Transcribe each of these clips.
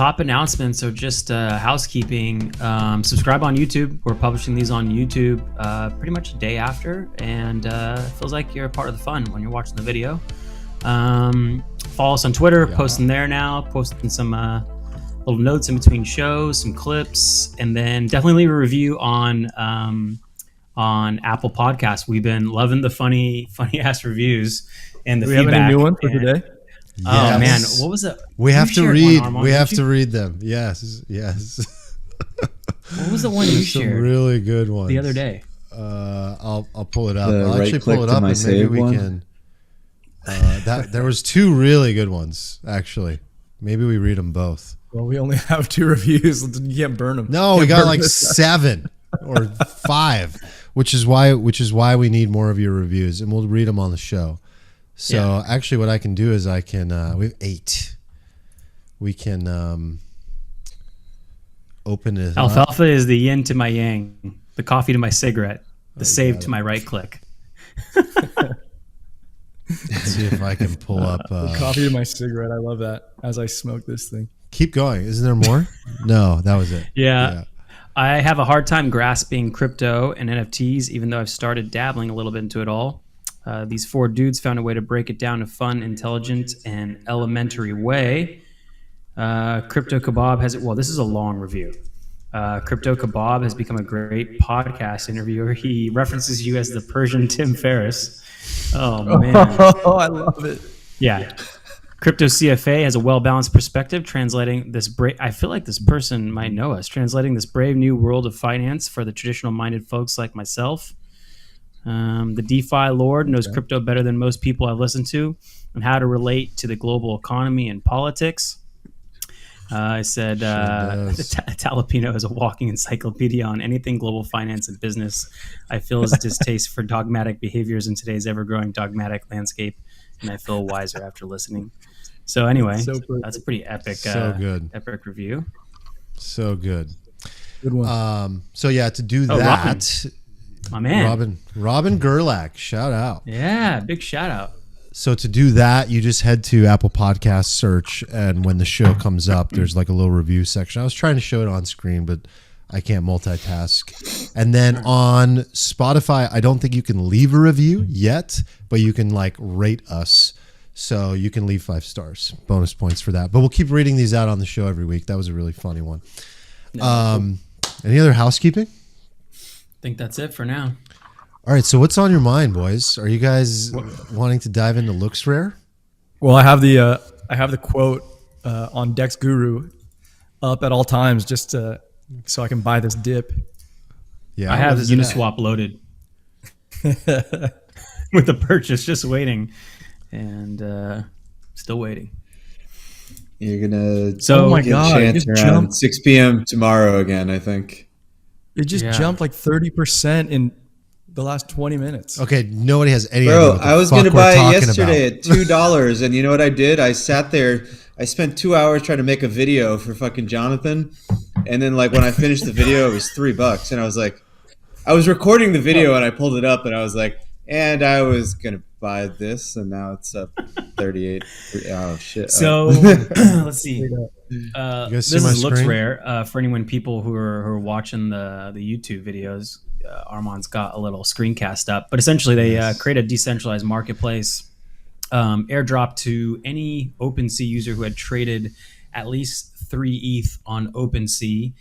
top announcements are just housekeeping. Subscribe on YouTube. We're publishing these on YouTube pretty much a day after, and it feels like you're a part of the fun when you're watching the video. Follow us on Twitter, posting there now, posting some little notes in between shows, some clips, and then definitely leave a review on Apple Podcasts. We've been loving the funny ass reviews and the feedback. Do we have any new ones for today? Yes. Oh man, what was it? We have to read. We have to read them. Yes. What was the one you shared? Some really good ones the other day. I'll pull it up. I'll actually pull it up, and maybe we can. There was two really good ones actually. Maybe we read them both. Well, we only have 2 reviews. You can't burn them. No, we got like 7 or 5, which is why we need more of your reviews, and we'll read them on the show. So actually what I can do is I can, we have 8. We can open it. Alfalfa is the yin to my yang, the coffee to my cigarette, the save to my right click. Let's see if I can pull up. Coffee to my cigarette. I love that as I smoke this thing. Keep going. Isn't there more? No, that was it. Yeah. I have a hard time grasping crypto and NFTs, even though I've started dabbling a little bit into it all. These 4 dudes found a way to break it down in a fun, intelligent, and elementary way. Crypto Kebab has it. Well, this is a long review. Crypto Kebab has become a great podcast interviewer. He references you as the Persian Tim Ferriss. Oh man, I love it. Yeah. Crypto CFA has a well-balanced perspective, translating this I feel like this person might know us. Translating this brave new world of finance for the traditional-minded folks like myself. The DeFi Lord knows crypto better than most people I've listened to, and how to relate to the global economy and politics. I said Talapino is a walking encyclopedia on anything global finance and business. I feel his distaste for dogmatic behaviors in today's ever-growing dogmatic landscape, and I feel wiser after listening. So anyway, that's a pretty epic, epic review. So good. Good one. So yeah, to do that. My man. Robin Gerlach, shout out. Yeah, big shout out. So to do that, you just head to Apple Podcast search, and when the show comes up, there's like a little review section. I was trying to show it on screen, but I can't multitask. And then on Spotify, I don't think you can leave a review yet, but you can like rate us. So you can leave 5 stars, bonus points for that. But we'll keep reading these out on the show every week. That was a really funny one. Any other housekeeping? I think that's it for now. All right, so what's on your mind, boys? Are you guys wanting to dive into LooksRare? Well, I have the quote on Dex Guru up at all times, just so I can buy this dip. Yeah, I have Uniswap loaded with the purchase, just waiting, and still waiting. You're gonna oh my god, it just jumped 6 p.m. tomorrow again. I think it just jumped like 30% in the last 20 minutes. Okay, nobody has any idea. Bro, I was going to buy it yesterday at $2, and you know what I did? I sat there. I spent 2 hours trying to make a video for fucking Jonathan, and then like when I finished the video, it was $3, and I was like, I was recording the video, and I pulled it up, and I was like, and I was gonna buy this, and now it's up 38. Oh shit! So let's see. This is LooksRare for people who are watching the YouTube videos. Armand's got a little screencast up, but essentially they create a decentralized marketplace, airdrop to any OpenSea user who had traded at least 3 ETH on OpenSea,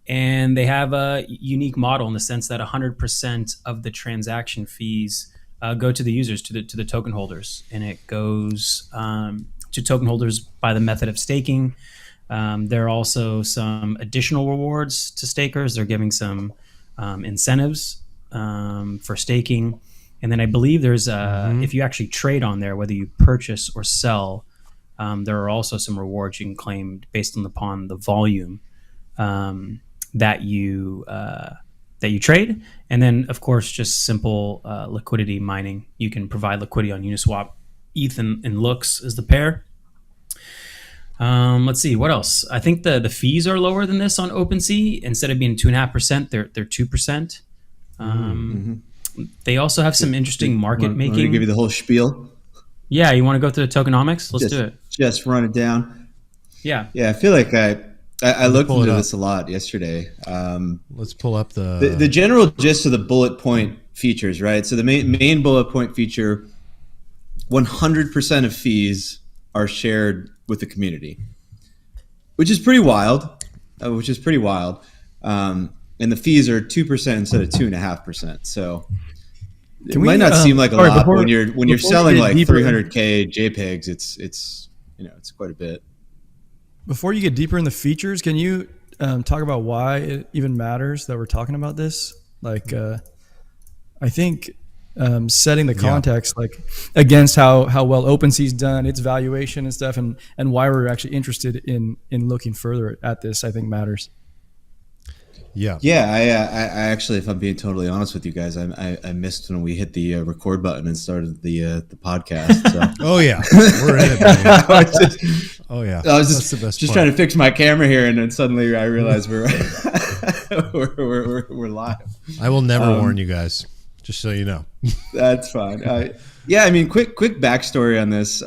and they have a unique model in the sense that 100% of the transaction fees go to the users, to the token holders, and it goes to token holders by the method of staking. There are also some additional rewards to stakers. They're giving some incentives for staking, and then I believe there's if you actually trade on there, whether you purchase or sell, there are also some rewards you can claim based upon the volume that you trade. And then of course just simple liquidity mining. You can provide liquidity on Uniswap. ETH and Looks is the pair. Let's see what else. I think the fees are lower than this on OpenSea. Instead of being 2.5%, they're 2%. They also have some interesting market making. Want me to give you the whole spiel? Yeah, you want to go through the tokenomics? Let's do it. Just run it down. Yeah. I feel like I looked into this a lot yesterday. Let's pull up the general gist of the bullet point features, right? So the main bullet point feature, 100% of fees are shared with the community, which is pretty wild. And the fees are 2% instead of 2.5%. So it might not seem like a lot, but when you're selling like 300K JPEGs, it's quite a bit. Before you get deeper in the features, can you talk about why it even matters that we're talking about this? Like, I think setting the context like against how well OpenSea's done, its valuation and stuff, and why we're actually interested in looking further at this, I think matters. Yeah. I actually, if I'm being totally honest with you guys, I missed when we hit the record button and started the podcast. So. Oh yeah, we're in it. I was just trying to fix my camera here, and then suddenly I realized we're live. I will never warn you guys, just so you know. That's fine. I mean, quick backstory on this.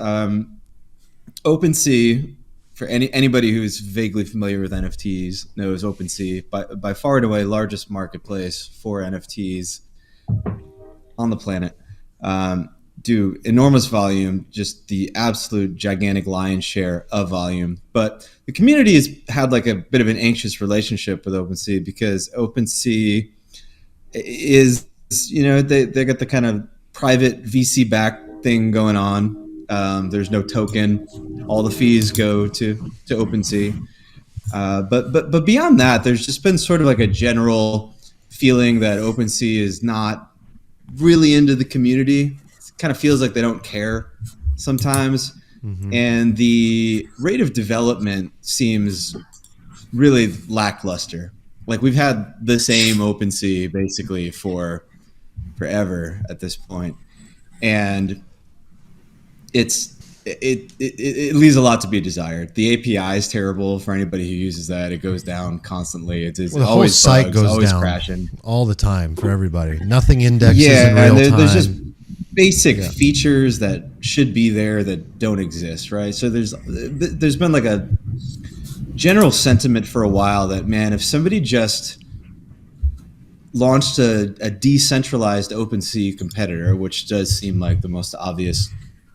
OpenSea. For anybody who's vaguely familiar with NFTs knows OpenSea, by far and away largest marketplace for NFTs on the planet. Do enormous volume, just the absolute gigantic lion's share of volume. But the community has had like a bit of an anxious relationship with OpenSea because OpenSea is, they got the kind of private VC backed thing going on. There's no token. All the fees go to OpenSea. But beyond that, there's just been sort of like a general feeling that OpenSea is not really into the community. It kind of feels like they don't care sometimes. Mm-hmm. And the rate of development seems really lackluster. Like we've had the same OpenSea basically for forever at this point. And it leaves a lot to be desired. The API is terrible for anybody who uses that. It goes down constantly. It's the whole always site bugs, goes always down crashing all the time for everybody. Nothing indexes in real time. There's just basic features that should be there that don't exist, right? So there's been like a general sentiment for a while that, man, if somebody just launched a decentralized OpenSea competitor, which does seem like the most obvious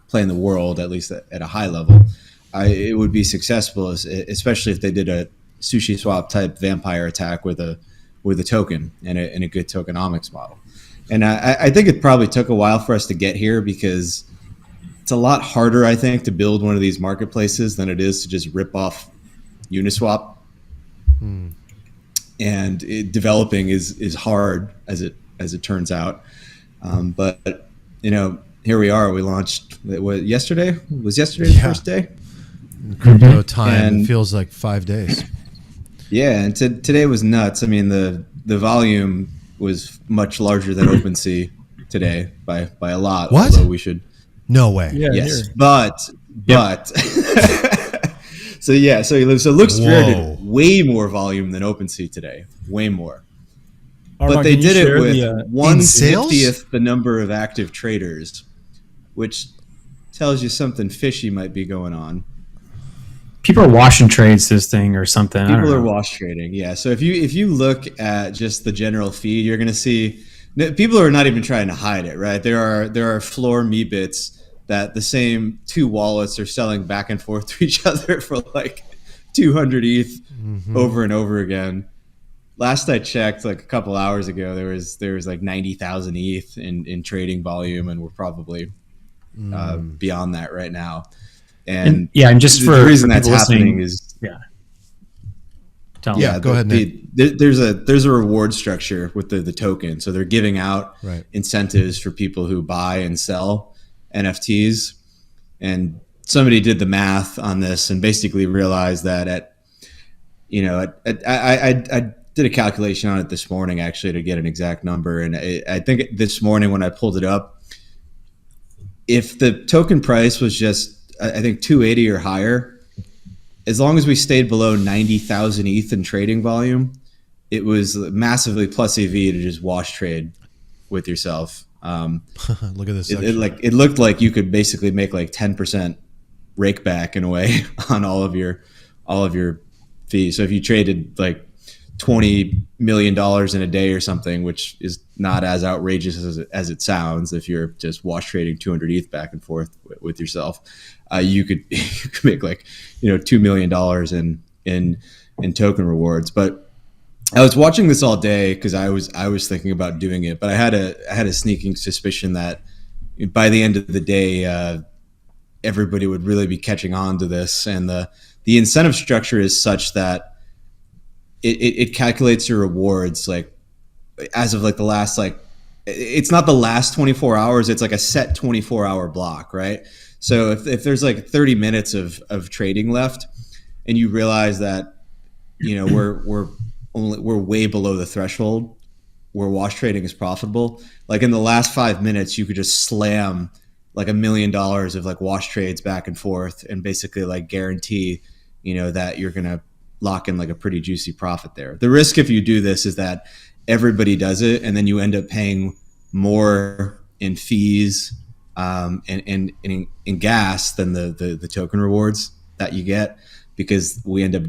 play in the world, at least at a high level, it would be successful, especially if they did a sushi swap type vampire attack with a token and a good tokenomics model. And I think it probably took a while for us to get here because it's a lot harder, I think, to build one of these marketplaces than it is to just rip off Uniswap. And developing is hard as it turns out. But here we are. We launched yesterday. Was yesterday the first day? Crypto time. It feels like 5 days. Yeah, and today was nuts. I mean, the volume was much larger than OpenSea today by a lot. What? Although we should. No way. Yeah, yes, here. But. So LooksRare did way more volume than OpenSea today. Way more. But they did it with 1/50th the number of active traders, which tells you something fishy might be going on. People are wash and trades this thing or something. People are wash trading, yeah. So if you look at just the general feed, you're going to see people are not even trying to hide it, right? There are floor Meebits that the same two wallets are selling back and forth to each other for like 200 ETH over and over again. Last I checked, like a couple hours ago, there was like 90,000 ETH in trading volume, and we're probably beyond that right now. And just for the reason for that's happening is go ahead, Nick. There's a reward structure with the token, so they're giving out incentives for people who buy and sell NFTs, and somebody did the math on this and basically realized that I did a calculation on it this morning actually to get an exact number, and I think this morning when I pulled it up, if the token price was just I think 280 or higher, as long as we stayed below 90,000 ETH in trading volume, it was massively plus EV to just wash trade with yourself. Look at this. It looked like you could basically make like 10% rake back in a way on all of your fee. So if you traded like $20 million in a day or something, which is not as outrageous as it sounds, if you're just wash trading 200 ETH back and forth with yourself, you could make like, $2 million in token rewards. But I was watching this all day because I was thinking about doing it, but I had a sneaking suspicion that by the end of the day, everybody would really be catching on to this, and the incentive structure is such that it calculates your rewards like as of like the last, like, it's not the last 24 hours, it's like a set 24-hour block, right? So if there's like 30 minutes of trading left, and you realize that we're way below the threshold where wash trading is profitable, like in the last 5 minutes you could just slam like $1 million of like wash trades back and forth and basically like guarantee that you're gonna lock in like a pretty juicy profit there. The risk if you do this is that everybody does it, and then you end up paying more in fees and in gas than the token rewards that you get, because we end up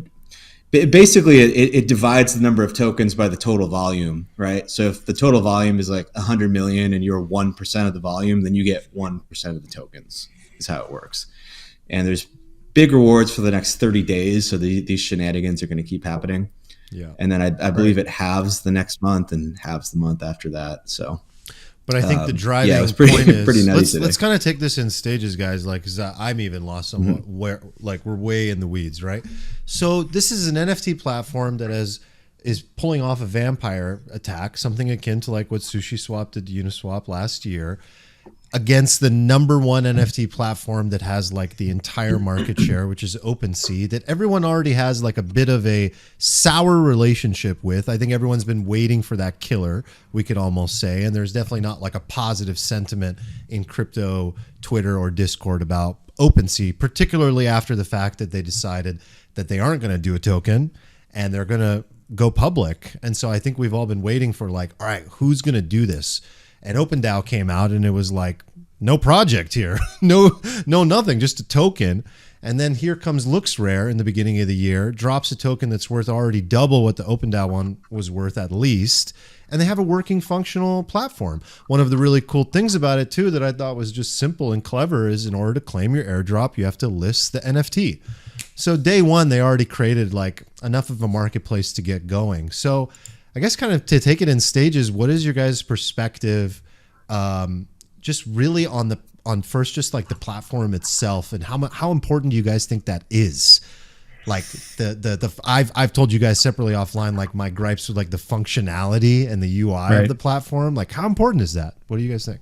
basically it divides the number of tokens by the total volume, right? So if the total volume is like 100 million and you're 1% of the volume, then you get 1% of the tokens, is how it works. And there's big rewards for the next 30 days. So these shenanigans are going to keep happening. Yeah. And then I believe it halves the next month and halves the month after that. So, but I think the driving it was pretty, point is, pretty nutty let's kind of take this in stages, guys. Like, cause I'm even lost somewhat where, like, we're way in the weeds, right? So this is an NFT platform that is pulling off a vampire attack, something akin to like what SushiSwap did to Uniswap last year, against the number one NFT platform that has like the entire market share, which is OpenSea, that everyone already has like a bit of a sour relationship with. I think everyone's been waiting for that killer, we could almost say. And there's definitely not like a positive sentiment in crypto Twitter or Discord about OpenSea, particularly after the fact that they decided that they aren't going to do a token and they're going to go public. And so I think we've all been waiting for like, all right, who's going to do this? And OpenDAO came out and it was like, no project here, no nothing, just a token. And then here comes LooksRare in the beginning of the year, drops a token that's worth already double what the OpenDAO one was worth at least. And they have a working functional platform. One of the really cool things about it too that I thought was just simple and clever is in order to claim your airdrop, you have to list the NFT. So day one, they already created like enough of a marketplace to get going. So I guess kind of to take it in stages, what is your guys' perspective just really on first just like the platform itself, and how important do you guys think that is? Like I've told you guys separately offline like my gripes with like the functionality and the UI of the platform. Like how important is that? What do you guys think?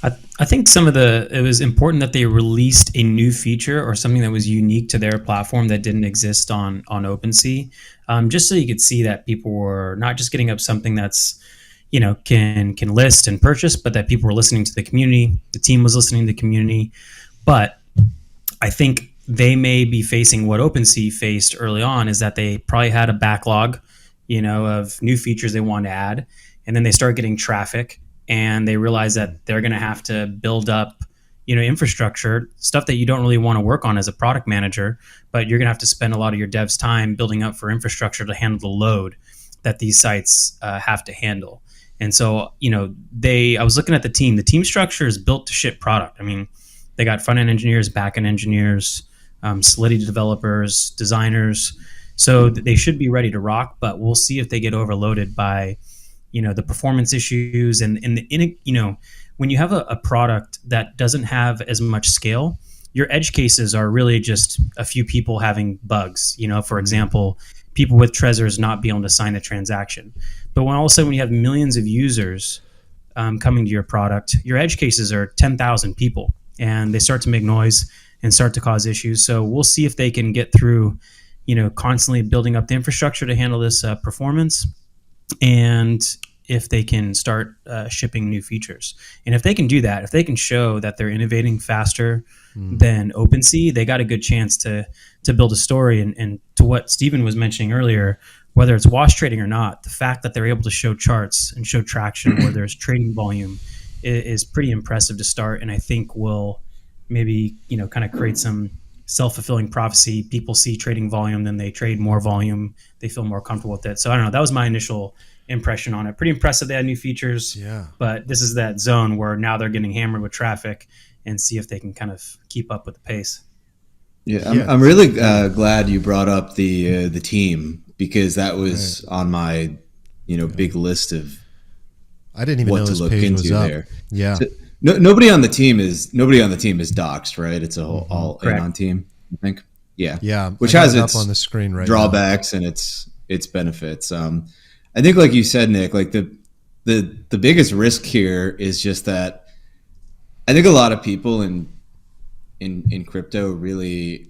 I think it was important that they released a new feature or something that was unique to their platform that didn't exist on OpenSea, just so you could see that people were not just getting up something that's can list and purchase, but that people were listening to the community. The team was listening to the community. But I think they may be facing what OpenSea faced early on, is that they probably had a backlog, of new features they want to add. And then they start getting traffic and they realize that they're going to have to build up, infrastructure, stuff that you don't really want to work on as a product manager, but you're going to have to spend a lot of your devs' time building up for infrastructure to handle the load that these sites have to handle. And so, I was looking at the team structure is built to ship product. I mean, they got front-end engineers, back-end engineers, Solidity developers, designers. So they should be ready to rock, but we'll see if they get overloaded by, the performance issues and when you have a product that doesn't have as much scale, your edge cases are really just a few people having bugs. For example, people with Trezors not being able to sign a transaction. But when all of a sudden when you have millions of users coming to your product, your edge cases are 10,000 people, and they start to make noise and start to cause issues. So we'll see if they can get through, constantly building up the infrastructure to handle this performance, and if they can start shipping new features. And if they can do that, if they can show that they're innovating faster than OpenSea, they got a good chance to build a story. And to what Stephen was mentioning earlier, whether it's wash trading or not, the fact that they're able to show charts and show traction where there's trading volume is pretty impressive to start. And I think will maybe, kind of create some self-fulfilling prophecy. People see trading volume, then they trade more volume. They feel more comfortable with it. So I don't know. That was my initial impression on it. Pretty impressive. They had new features. Yeah. But this is that zone where now they're getting hammered with traffic, and see if they can kind of keep up with the pace. Yeah, I'm really glad you brought up the team, because that was on my big list of I didn't even know this page was up. There. Yeah. So, nobody on the team is doxxed, right? It's a whole all Anon team, I think. Yeah. Yeah. Which has its up on the screen right drawbacks now. And its benefits. I think, like you said, Nick, like the biggest risk here is just that I think a lot of people in crypto really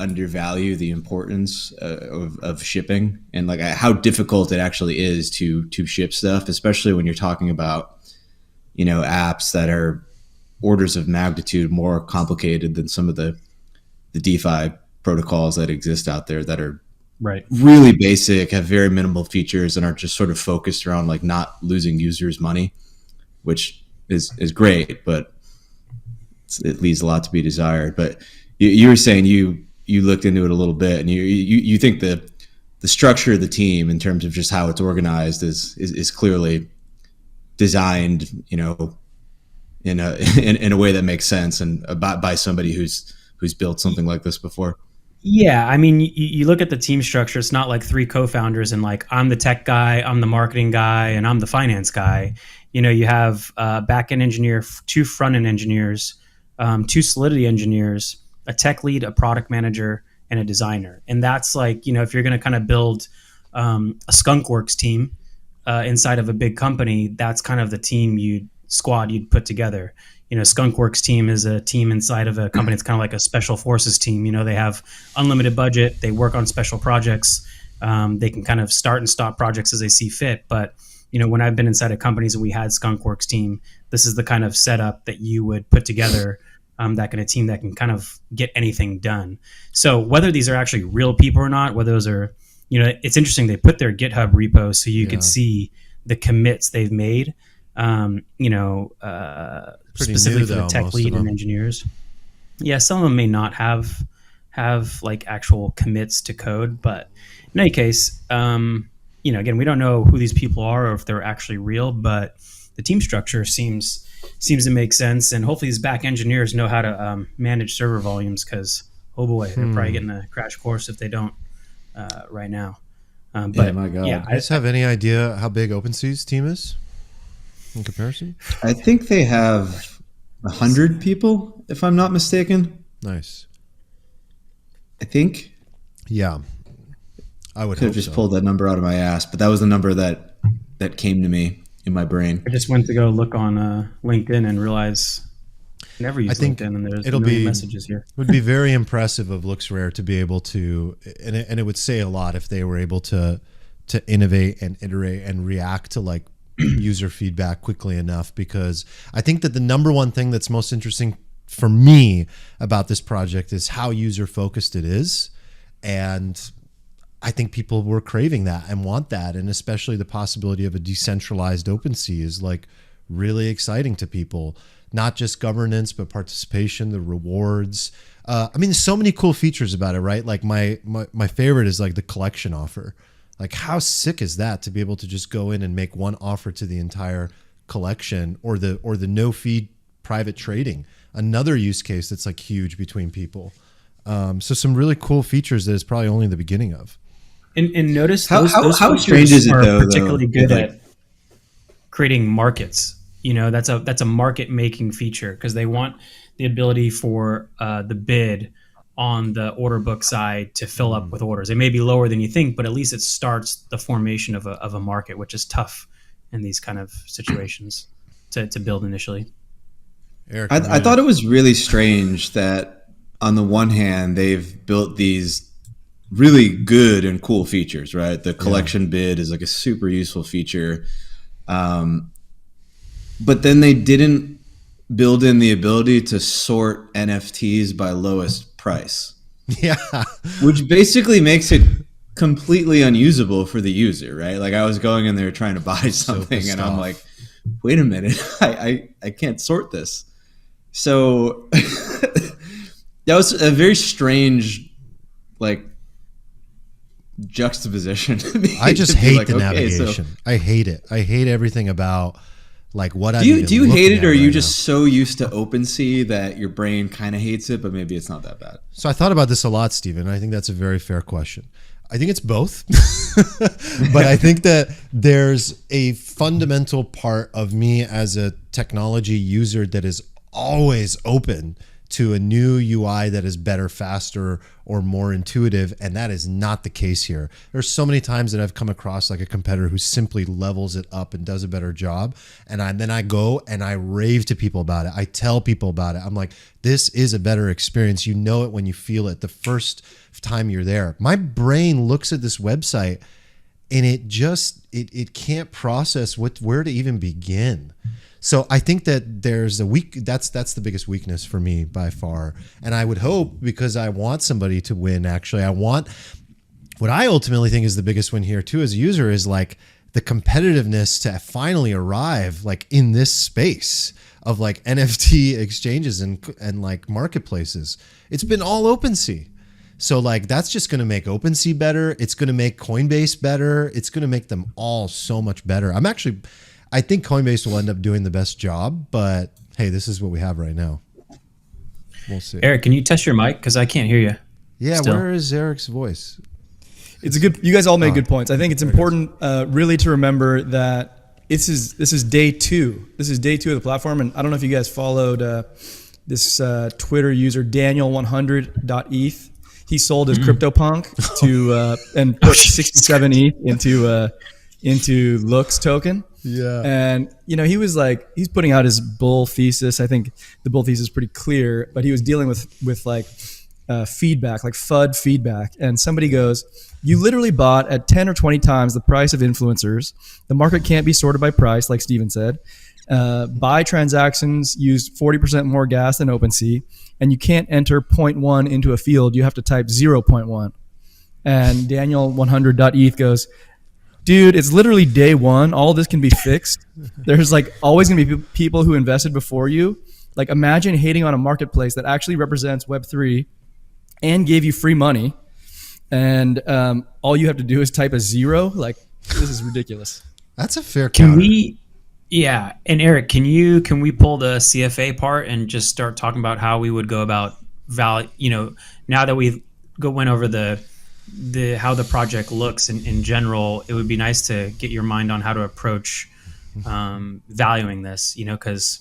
undervalue the importance of shipping, and like how difficult it actually is to ship stuff, especially when you're talking about apps that are orders of magnitude more complicated than some of the DeFi protocols that exist out there that are really basic, have very minimal features, and are just sort of focused around like not losing users money, which is great, but it leaves a lot to be desired. But you were saying you looked into it a little bit, and you think the structure of the team in terms of just how it's organized is clearly designed, in a way that makes sense, and by somebody who's built something like this before. Yeah, I mean, you look at the team structure. It's not like three co-founders and like I'm the tech guy, I'm the marketing guy, and I'm the finance guy. You have a back-end engineer, two front-end engineers, two Solidity engineers, a tech lead, a product manager, and a designer. And that's like, if you're going to kind of build a skunkworks team inside of a big company, that's kind of the team you'd put together. Skunkworks team is a team inside of a company. It's kind of like a special forces team. They have unlimited budget. They work on special projects. They can kind of start and stop projects as they see fit. But, when I've been inside of companies and we had Skunkworks team, this is the kind of setup that you would put together, that kind of team that can kind of get anything done. So whether these are actually real people or not, whether those are, it's interesting. They put their GitHub repo so you can see the commits they've made. Specifically for the tech lead and engineers. Yeah, some of them may not have like actual commits to code, but in any case, again, we don't know who these people are or if they're actually real, but the team structure seems to make sense, and hopefully these back engineers know how to manage server volumes, because oh boy, they're probably getting a crash course if they don't right now. But my God. Yeah, do you guys have any idea how big OpenSea's team is in comparison? I think they have 100 people, if I'm not mistaken. Nice. I think. Yeah. I would could have just pulled that number out of my ass, but that was the number that came to me in my brain. I just went to go look on LinkedIn and realize I never use LinkedIn, and there's a million messages here. It would be very impressive of LooksRare to be able to, and it would say a lot if they were able to innovate and iterate and react to like user feedback quickly enough, because I think that the number one thing that's most interesting for me about this project is how user focused it is. And I think people were craving that and want that. And especially the possibility of a decentralized OpenSea is like really exciting to people, not just governance, but participation, the rewards. There's so many cool features about it, right? Like my favorite is like the collection offer. Like how sick is that to be able to just go in and make one offer to the entire collection, or the no fee private trading, another use case that's like huge between people. So some really cool features that it's probably only the beginning of. And notice how strange is it though? Particularly good at creating markets. That's a market making feature, because they want the ability for the bid on the order book side to fill up with orders. It may be lower than you think, but at least it starts the formation of a market, which is tough in these kind of situations to build initially. Eric, I thought it was really strange that on the one hand they've built these really good and cool features, right? The collection bid is like a super useful feature. But then they didn't build in the ability to sort NFTs by lowest price. Yeah. Which basically makes it completely unusable for the user, right? Like I was going in there trying to buy something and I'm like, wait a minute, I can't sort this. So That was a very strange, like, juxtaposition to me. I just hate the navigation. I hate it. I hate everything about like what I do you hate it, or are you just so used to OpenSea that your brain kind of hates it, but maybe it's not that bad? So I thought about this a lot, Stephen. I think that's a very fair question. I think it's both, but I think that there's a fundamental part of me as a technology user that is always open to a new UI that is better, faster, or more intuitive, and that is not the case here. There's so many times that I've come across like a competitor who simply levels it up and does a better job, and then I go and I rave to people about it. I tell people about it. I'm like, this is a better experience. You know it when you feel it the first time you're there. My brain looks at this website and it can't process where to even begin. So I think that there's that's the biggest weakness for me by far. And I would hope, because I want somebody to win, actually, what I ultimately think is the biggest win here too as a user is like the competitiveness to finally arrive like in this space of like NFT exchanges and like marketplaces. It's been all OpenSea. So like that's just going to make OpenSea better. It's going to make Coinbase better. It's going to make them all so much better. I think Coinbase will end up doing the best job, but hey, this is what we have right now. We'll see. Eric, can you test your mic? Because I can't hear you. Yeah, still. Where is Eric's voice? It's you guys all made good points. I think it's important really to remember that this is day two. This is day two of the platform. And I don't know if you guys followed this Twitter user, Daniel100.eth. He sold his CryptoPunk to and put 67 ETH into Looks token. Yeah. And, he was like, he's putting out his bull thesis. I think the bull thesis is pretty clear, but he was dealing with like feedback, like FUD feedback. And somebody goes, you literally bought at 10 or 20 times the price of influencers. The market can't be sorted by price, like Steven said. Buy transactions used 40% more gas than OpenSea, and you can't enter 0.1 into a field. You have to type 0.1. And Daniel100.eth goes, dude, it's literally day one. All this can be fixed. There's like always going to be people who invested before you. Like imagine hating on a marketplace that actually represents Web3 and gave you free money. And all you have to do is type a 0. Like this is ridiculous. That's a fair counter. Yeah. And Eric, can we pull the CFA part and just start talking about how we would go about value, now that we've went over how the project looks in general, it would be nice to get your mind on how to approach valuing this, because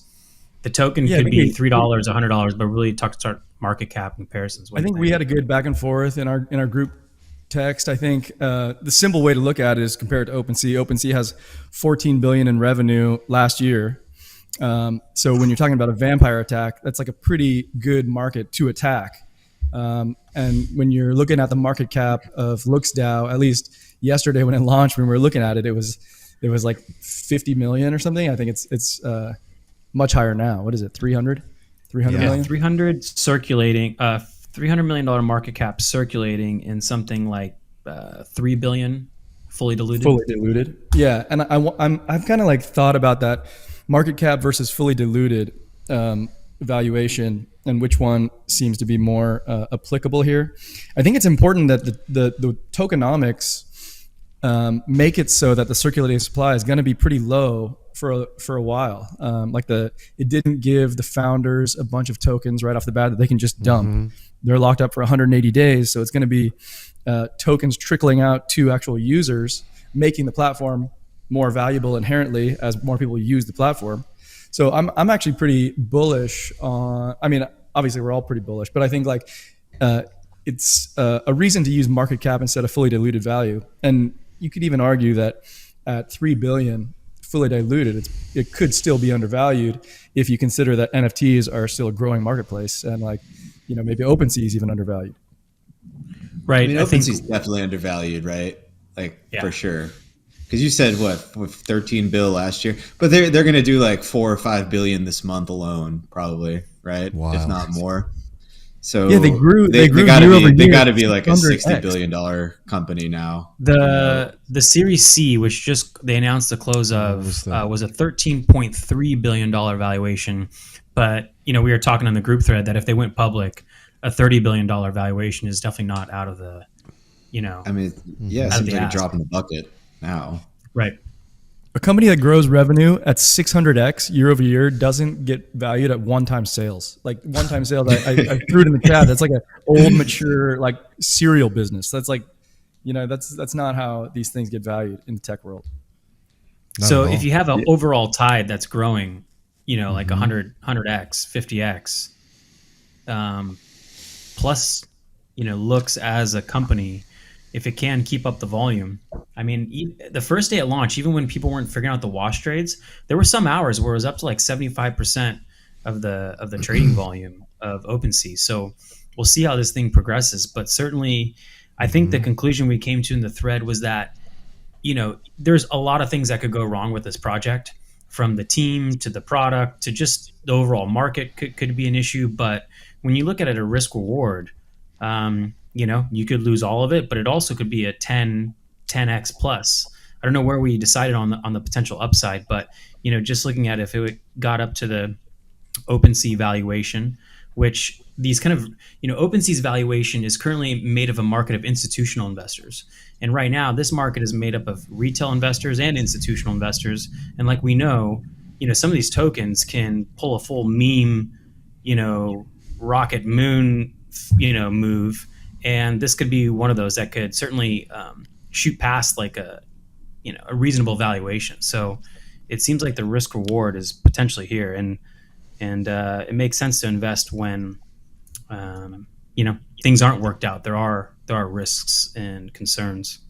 the token could be $3, $100, but really start market cap comparisons. I think we had a good back and forth in our group text. I think the simple way to look at it is compared to OpenSea. OpenSea has 14 billion in revenue last year. So when you're talking about a vampire attack, that's like a pretty good market to attack. And when you're looking at the market cap of LooksDAO, at least yesterday when it launched, when we were looking at it, it was like 50 million or something. I think it's much higher now. What is it? 300 million? 300 circulating, $300 million market cap circulating in something like 3 billion fully diluted. Yeah. And I've kind of like thought about that market cap versus fully diluted valuation and which one seems to be more applicable here. I think it's important that the tokenomics make it so that the circulating supply is going to be pretty low for a while. It didn't give the founders a bunch of tokens right off the bat that they can just dump. Mm-hmm. They're locked up for 180 days, so it's going to be tokens trickling out to actual users, making the platform more valuable inherently as more people use the platform. So I'm actually pretty bullish on. I mean, obviously we're all pretty bullish, but I think like it's a reason to use market cap instead of fully diluted value. And you could even argue that at 3 billion fully diluted, it could still be undervalued if you consider that NFTs are still a growing marketplace, and maybe OpenSea is even undervalued. Right. I think OpenSea is definitely undervalued, right? For sure. Because you said with 13 bill last year, but they're going to do like 4 or 5 billion this month alone, probably, right? Wow. If not more. So yeah, they grew. They got to be like a $60 billion company now. The Series C, which they announced the close of, was a $13.3 billion valuation. But we were talking on the group thread that if they went public, a $30 billion valuation is definitely not out of the, I mean, yeah, it seems like a drop in the bucket now. Right. A company that grows revenue at 600x year over year doesn't get valued at one-time sales. Like one-time sales, I threw it in the chat. That's like an old, mature, like cereal business. That's like, that's not how these things get valued in the tech world. So if you have an overall tide that's growing, like 100x, 50x, plus, Looks as a company, if it can keep up the volume. I mean, the first day at launch, even when people weren't figuring out the wash trades, there were some hours where it was up to like 75% of the trading volume of OpenSea. So we'll see how this thing progresses. But certainly, I think the conclusion we came to in the thread was that, there's a lot of things that could go wrong with this project, from the team to the product to just the overall market could be an issue. But when you look at it, a risk reward, you could lose all of it, but it also could be a 10x plus. I don't know where we decided on the potential upside, but just looking at if it got up to the OpenSea valuation, which these kind of, OpenSea's valuation is currently made of a market of institutional investors. And right now, this market is made up of retail investors and institutional investors. And like we know, some of these tokens can pull a full meme, rocket moon, move. And this could be one of those that could certainly shoot past like a reasonable valuation. So it seems like the risk reward is potentially here, and it makes sense to invest when things aren't worked out. There are risks and concerns.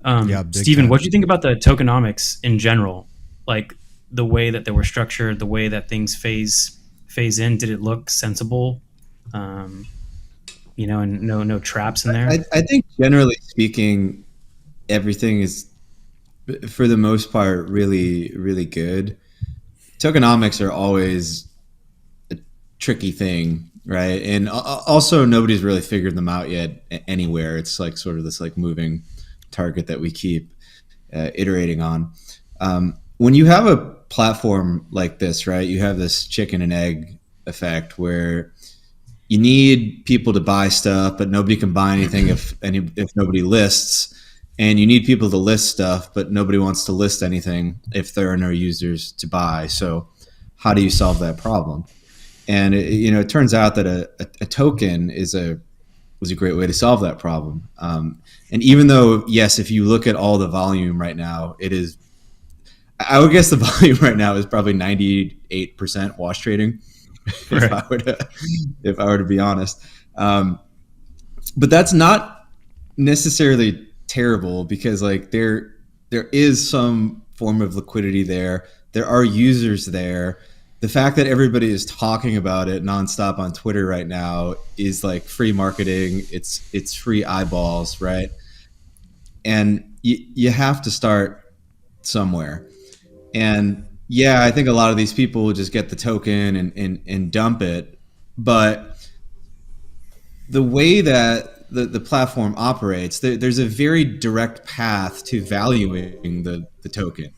Steven, what do you think about the tokenomics in general? Like the way that they were structured, the way that things phase in. Did it look sensible? And no traps in there. I think generally speaking, everything is, for the most part, really, really good. Tokenomics are always a tricky thing, right? And also, nobody's really figured them out yet anywhere. It's like sort of this like moving target that we keep iterating on. When you have a platform like this, right, you have this chicken and egg effect where you need people to buy stuff, but nobody can buy anything if nobody lists. And you need people to list stuff, but nobody wants to list anything if there are no users to buy. So how do you solve that problem? And it turns out that a token was a great way to solve that problem. And even though, yes, if you look at all the volume right now, I would guess the volume right now is probably 98% wash trading. Right. if I were to be honest. But that's not necessarily terrible, because like there is some form of liquidity there. There are users there. The fact that everybody is talking about it nonstop on Twitter right now is like free marketing. It's free eyeballs, right? And you have to start somewhere. And yeah, I think a lot of these people will just get the token and dump it. But the way that the platform operates, there's a very direct path to valuing the token,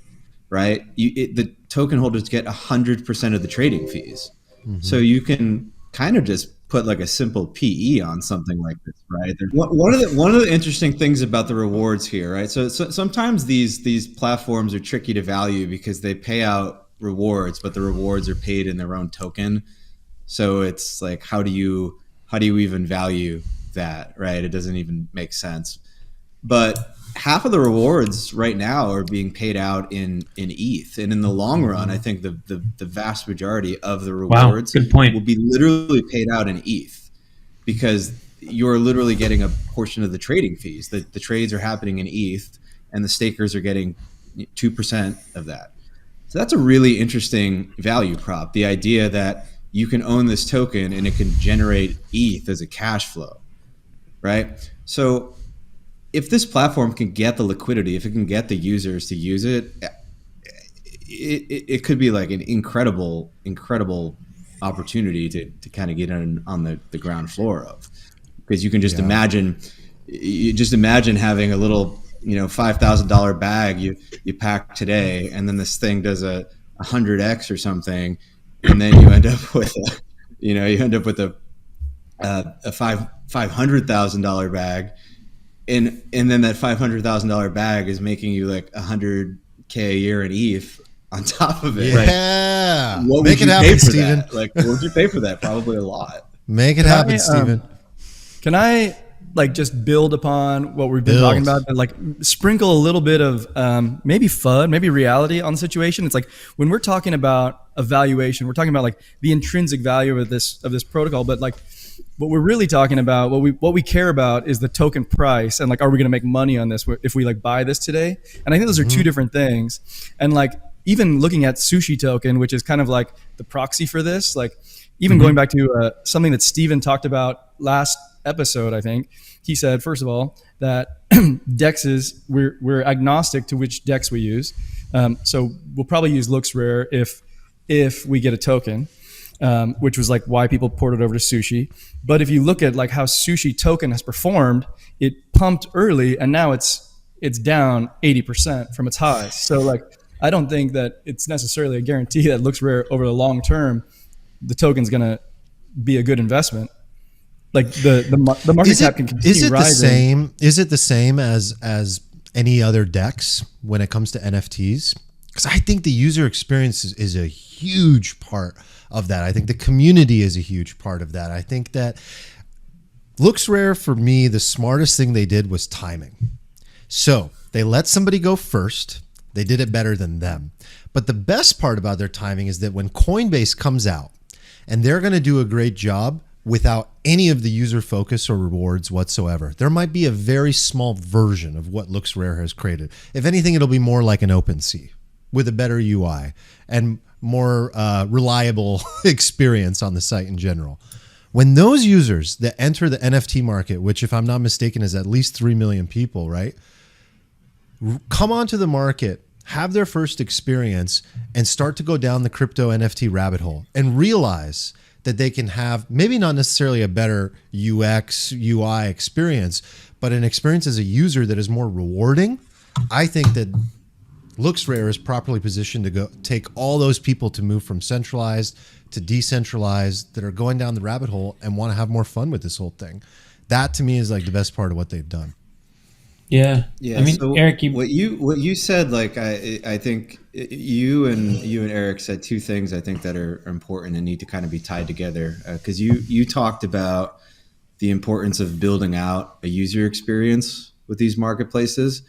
right? The token holders get 100% of the trading fees. Mm-hmm. So you can kind of just put like a simple PE on something like this, right? One of the interesting things about the rewards here, right? So sometimes these platforms are tricky to value because they pay out rewards, but the rewards are paid in their own token. So it's like, how do you even value that, right? It doesn't even make sense. But half of the rewards right now are being paid out in ETH, and in the long run, I think the vast majority of the rewards will be literally paid out in ETH, because you're literally getting a portion of the trading fees. The trades are happening in ETH, and the stakers are getting 2% of that. So that's a really interesting value prop. The idea that you can own this token and it can generate ETH as a cash flow, right? So if this platform can get the liquidity, if it can get the users to use it, it could be like an incredible opportunity to kind of get on the ground floor of, because you can just imagine having a little, $5,000 bag you pack today, and then this thing does a 100x or something, and then you end up with a a $500,000 bag, and then that $500,000 bag is making you like $100K a year in ETH on top of it. Yeah, right? What make would it you happen, pay for Steven. that? Like, what would you pay for that? Probably a lot. Make it happen, Steven. Can I like just build upon what we've been talking about and like sprinkle a little bit of maybe fun, maybe reality on the situation? It's like when we're talking about evaluation, we're talking about like the intrinsic value of this protocol, but like what we're really talking about, what we care about is the token price, and like, are we going to make money on this if we like buy this today? And I think those are two different things. And like even looking at Sushi Token, which is kind of like the proxy for this, like even going back to something that Steven talked about last episode, I think he said, first of all, that dexes, we're agnostic to which dex we use. So we'll probably use LooksRare if we get a token, which was like why people ported over to Sushi. But if you look at like how Sushi Token has performed, it pumped early and now it's down 80% from its highs. So like, I don't think that it's necessarily a guarantee that LooksRare over the long term, the token's going to be a good investment. Like the market cap can continue rising. Is it the same as any other DEX when it comes to NFTs? Because I think the user experience is a huge part of that. I think the community is a huge part of that. I think that LooksRare, for me, the smartest thing they did was timing. So they let somebody go first. They did it better than them. But the best part about their timing is that when Coinbase comes out and they're going to do a great job without any of the user focus or rewards whatsoever, there might be a very small version of what LooksRare has created. If anything, it'll be more like an OpenSea with a better UI and more reliable experience on the site in general. When those users that enter the NFT market, which if I'm not mistaken is at least 3 million people, right, come onto the market, have their first experience, and start to go down the crypto NFT rabbit hole and realize that they can have maybe not necessarily a better UX, UI experience, but an experience as a user that is more rewarding. I think that LooksRare is properly positioned to go take all those people to move from centralized to decentralized that are going down the rabbit hole and want to have more fun with this whole thing. That to me is like the best part of what they've done. Yeah. I mean, so Eric, what you said, like I think you and Eric said two things I think that are important and need to kind of be tied together, because you talked about the importance of building out a user experience with these marketplaces,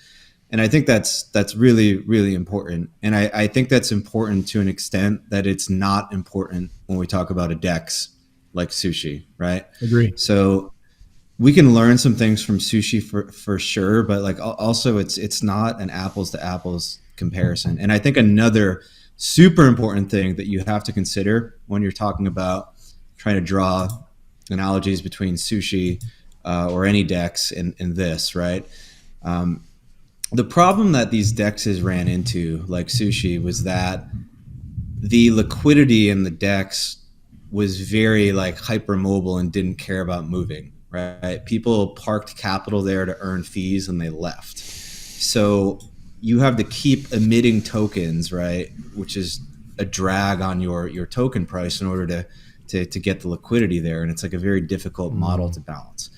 and I think that's really, really important. And I think that's important to an extent that it's not important when we talk about a DEX like Sushi, right? Agree. So we can learn some things from Sushi for sure, but like also it's not an apples to apples comparison. And I think another super important thing that you have to consider when you're talking about trying to draw analogies between Sushi or any DEX in this, right? The problem that these DEXs ran into, like Sushi, was that the liquidity in the DEX was very like hypermobile and didn't care about moving. Right? People parked capital there to earn fees and they left. So you have to keep emitting tokens, right? Which is a drag on your token price in order to get the liquidity there. And it's like a very difficult model to balance.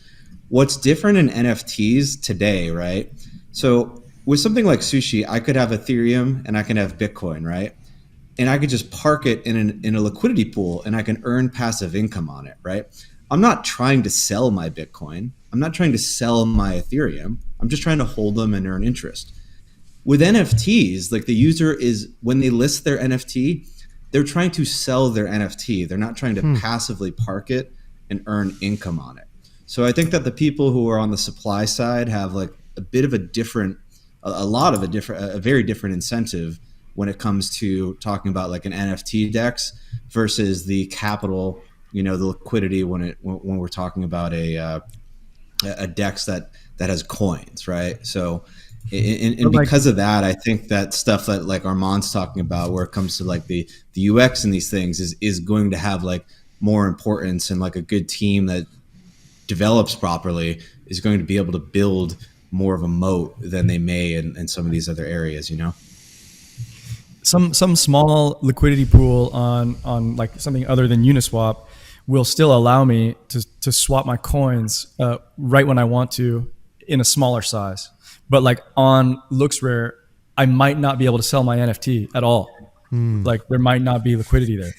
What's different in NFTs today, right? So with something like Sushi, I could have Ethereum and I can have Bitcoin, right? And I could just park it in a liquidity pool and I can earn passive income on it, right? I'm not trying to sell my Bitcoin. I'm not trying to sell my Ethereum. I'm just trying to hold them and earn interest. With NFTs, like the user is, when they list their NFT, they're trying to sell their NFT. They're not trying to passively park it and earn income on it. So I think that the people who are on the supply side have like a bit of a very different incentive when it comes to talking about like an NFT DEX versus the capital, the liquidity when we're talking about a DEX that has coins, right? So, and because of that, I think that stuff that like Armand's talking about, where it comes to like the UX and these things, is going to have like more importance, and like a good team that develops properly is going to be able to build more of a moat than they may in some of these other areas, Some small liquidity pool on like something other than Uniswap will still allow me to swap my coins right when I want to in a smaller size. But like on LooksRare, I might not be able to sell my NFT at all. Like there might not be liquidity there.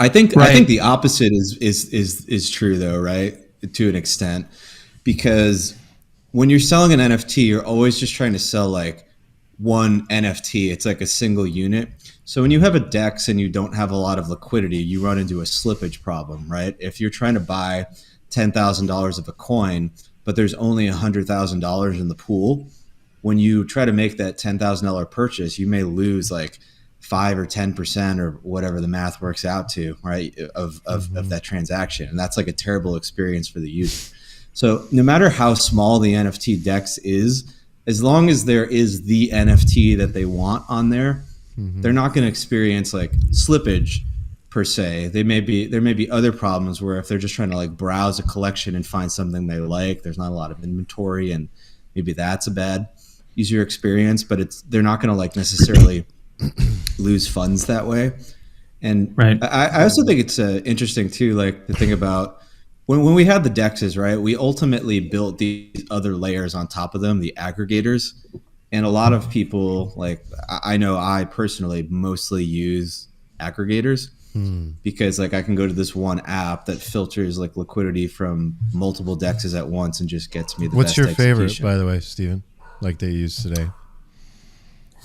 I think the opposite is true though, right? To an extent, because when you're selling an NFT, you're always just trying to sell like one NFT. It's like a single unit. So when you have a DEX and you don't have a lot of liquidity, you run into a slippage problem, right? If you're trying to buy $10,000 of a coin, but there's only $100,000 in the pool, when you try to make that $10,000 purchase, you may lose like 5 or 10% or whatever the math works out to, right, of that transaction. And that's like a terrible experience for the user. So no matter how small the NFT DEX is, as long as there is the NFT that they want on there, they're not going to experience like slippage per se. There may be other problems where if they're just trying to like browse a collection and find something they like, there's not a lot of inventory, and maybe that's a bad user experience. But they're not going to like necessarily lose funds that way. And I also think it's interesting too, like to think about when we had the DEXs, right? We ultimately built these other layers on top of them, the aggregators. And a lot of people, like I know I personally mostly use aggregators because like I can go to this one app that filters like liquidity from multiple DEXs at once and just gets me the What's best your execution. favorite, by the way, Steven, like they use today?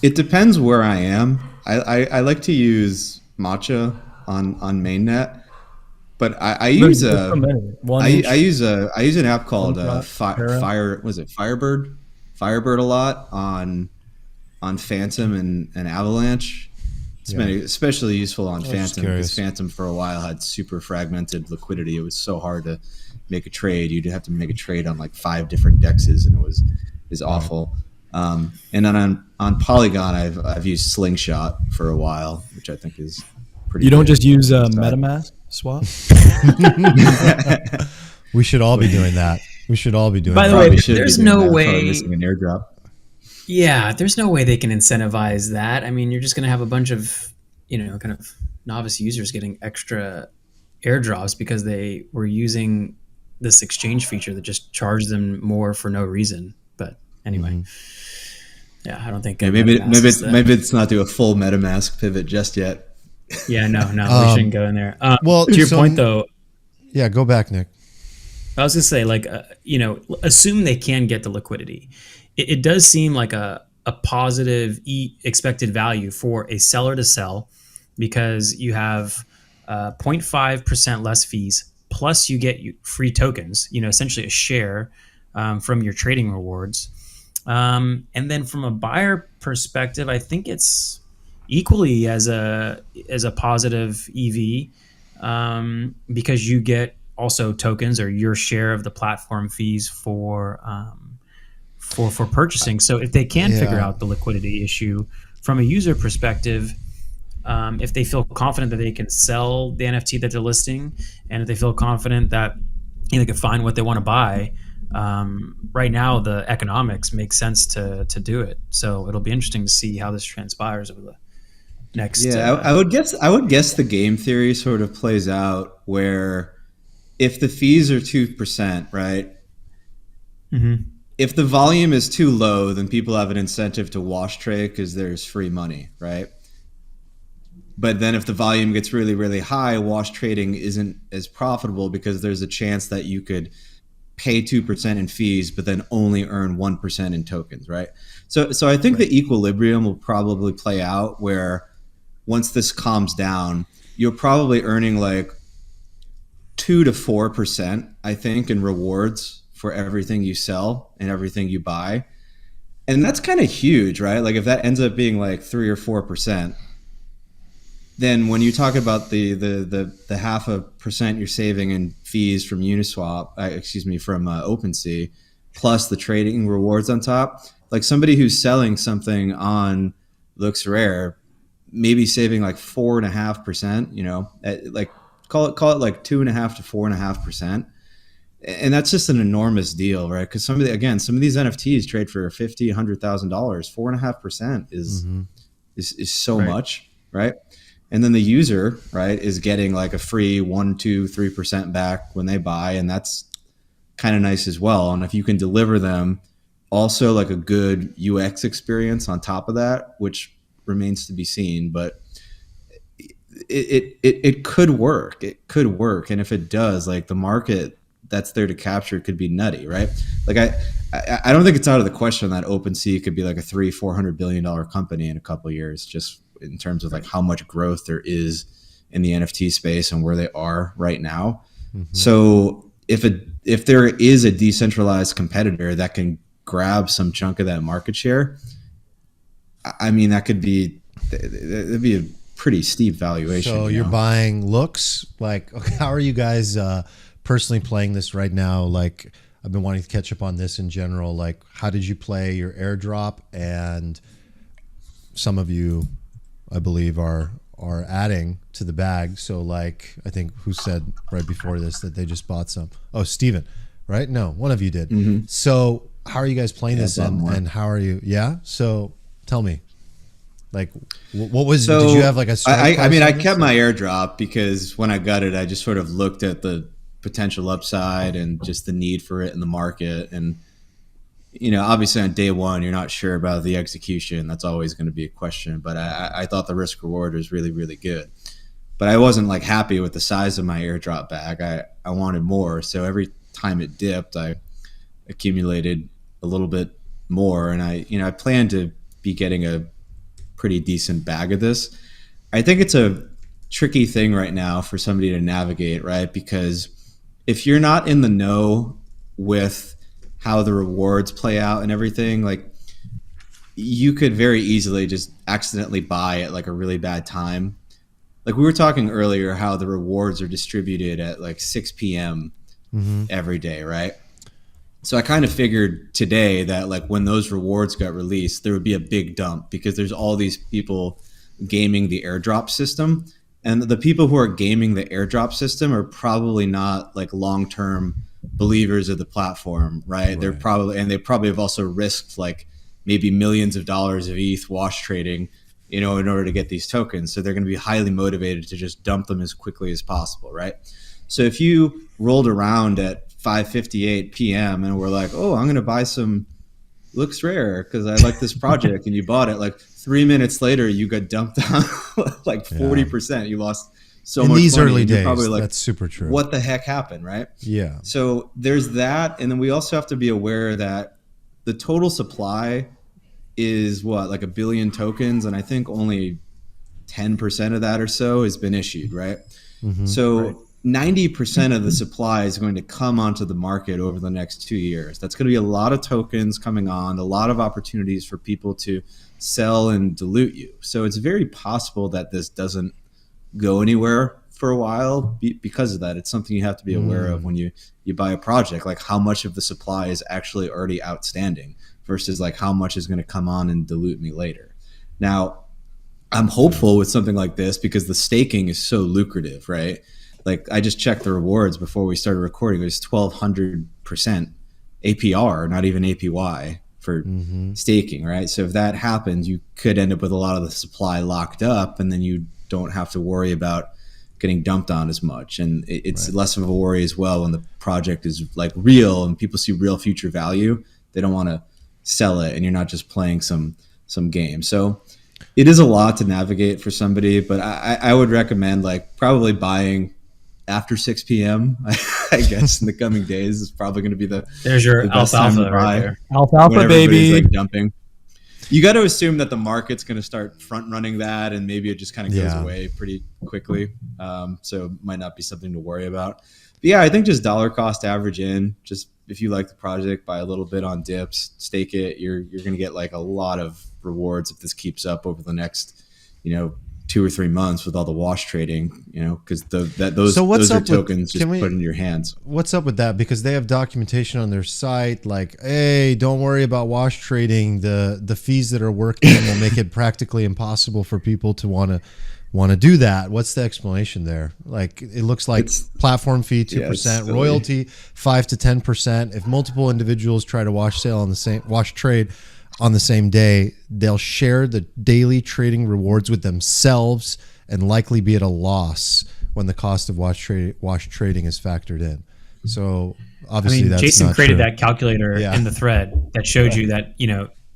It depends where I am. I like to use Matcha on mainnet, but I use an app called Firebird a lot on Phantom and Avalanche. It's been especially useful on Phantom because Phantom for a while had super fragmented liquidity. It was so hard to make a trade. You'd have to make a trade on like 5 different DEXs, and it was awful. And then on Polygon, I've used Slingshot for a while, which I think is pretty. You don't just use MetaMask swap? We should all be doing that. We should all be doing that. By the way, there's no way missing an airdrop. Yeah, there's no way they can incentivize that. I mean, you're just going to have a bunch of, kind of novice users getting extra airdrops because they were using this exchange feature that just charged them more for no reason. But anyway, yeah, I don't think. Yeah, maybe it's not do a full MetaMask pivot just yet. Yeah, no, we shouldn't go in there. Well, to your point though. Yeah, go back, Nick. I was gonna say, like, assume they can get the liquidity. It does seem like a positive expected value for a seller to sell because you have 0.5% less fees, plus you get free tokens, essentially a share from your trading rewards. And then from a buyer perspective, I think it's equally as a positive EV because you get also tokens or your share of the platform fees for purchasing. So if they can figure out the liquidity issue from a user perspective, if they feel confident that they can sell the NFT that they're listing, and if they feel confident that they can find what they want to buy, right now the economics make sense to do it. So it'll be interesting to see how this transpires over the next. Yeah, I would guess the game theory sort of plays out where if the fees are 2%, right? Mm-hmm. If the volume is too low, then people have an incentive to wash trade because there's free money, right? But then if the volume gets really, really high, wash trading isn't as profitable because there's a chance that you could pay 2% in fees, but then only earn 1% in tokens, right? So I think the equilibrium will probably play out where once this calms down, you're probably earning like 2 to 4%, I think, in rewards for everything you sell and everything you buy. And that's kind of huge, right? Like if that ends up being like 3 or 4%, then when you talk about the 0.5% you're saving in fees from Uniswap, from OpenSea, plus the trading rewards on top, like somebody who's selling something on LooksRare, maybe saving like 4.5%, like call it like 2.5 to 4.5%. And that's just an enormous deal, right? Because some of these NFTs trade for $50,000, $100,000. 4.5% is so much, right? and then the user, right, is getting like a free 1, 2, 3% back when they buy, and that's kind of nice as well. And if you can deliver them also like a good UX experience on top of that, which remains to be seen, but it could work. It could work, and if it does, like the market that's there to capture could be nutty, right? Like I don't think it's out of the question that OpenSea could be like a $300-400 billion company in a couple of years, just in terms of like how much growth there is in the NFT space and where they are right now. Mm-hmm. So if there is a decentralized competitor that can grab some chunk of that market share, I mean, that'd be a pretty steep valuation. So you're buying Looks. Like, okay, how are you guys personally playing this right now? Like, I've been wanting to catch up on this in general. Like, how did you play your airdrop? And some of you, I believe, are adding to the bag. So, like, I think who said right before this that they just bought some? Oh, Steven, right? No, one of you did. Mm-hmm. So how are you guys playing this, and how are you? Yeah. So tell me, like, what was? So, did you have like a? I mean, I kept my airdrop because when I got it, I just sort of looked at the potential upside and just the need for it in the market. And, you know, obviously on day one, you're not sure about the execution. That's always going to be a question. But I thought the risk reward was really, really good. But I wasn't like happy with the size of my airdrop bag. I wanted more. So every time it dipped, I accumulated a little bit more. And I planned to be getting a pretty decent bag of this. I think it's a tricky thing right now for somebody to navigate, right? Because if you're not in the know with how the rewards play out and everything, like, you could very easily just accidentally buy at like a really bad time. Like we were talking earlier, how the rewards are distributed at like 6 p.m. every day, right? So I kind of figured today that like when those rewards got released, there would be a big dump because there's all these people gaming the airdrop system. And the people who are gaming the airdrop system are probably not like long-term believers of the platform, right? They probably have also risked like maybe millions of dollars of ETH wash trading, you know, in order to get these tokens. So they're going to be highly motivated to just dump them as quickly as possible, right? So if you rolled around at 5:58 p.m. and we're like, oh, I'm going to buy some LooksRare because I like this project, and you bought it, like 3 minutes later, you got dumped on like 40%. You lost so much money. In these early days, probably like, that's super true. What the heck happened, right? Yeah. So there's that. And then we also have to be aware that the total supply is like 1 billion tokens. And I think only 10% of that or so has been issued, right? Mm-hmm. So 90% of the supply is going to come onto the market over the next 2 years. That's going to be a lot of tokens coming on, a lot of opportunities for people to sell and dilute you. So it's very possible that this doesn't go anywhere for a while because of that. It's something you have to be aware of when you buy a project, like how much of the supply is actually already outstanding versus like how much is going to come on and dilute me later. Now, I'm hopeful with something like this because the staking is so lucrative, right? Like I just checked the rewards before we started recording. It was 1,200% APR, not even APY for staking, right? So if that happens, you could end up with a lot of the supply locked up, and then you don't have to worry about getting dumped on as much. And it's less of a worry as well when the project is like real and people see real future value. They don't want to sell it, and you're not just playing some game. So it is a lot to navigate for somebody, but I would recommend like probably buying after 6 p.m. I guess in the coming days is probably going to be there's your alfalfa right there. Alfalfa, baby. Like dumping. You got to assume that the market's going to start front running that, and maybe it just kind of goes away pretty quickly. So it might not be something to worry about. But yeah, I think just dollar cost average in. Just if you like the project, buy a little bit on dips, stake it. You're going to get like a lot of rewards if this keeps up over the next, 2 or 3 months with all the wash trading, because those are tokens just put in your hands. What's up with that? Because they have documentation on their site like, hey, don't worry about wash trading. The fees that are worked in will make it practically impossible for people to want to want to do that. What's the explanation there? Like, it looks like platform fee 2%, royalty 5 to 10%. If multiple individuals try to wash trade on the same day, they'll share the daily trading rewards with themselves and likely be at a loss when the cost of wash trading is factored in. So obviously, that's Jason not created true. that calculator in the thread that showed you that,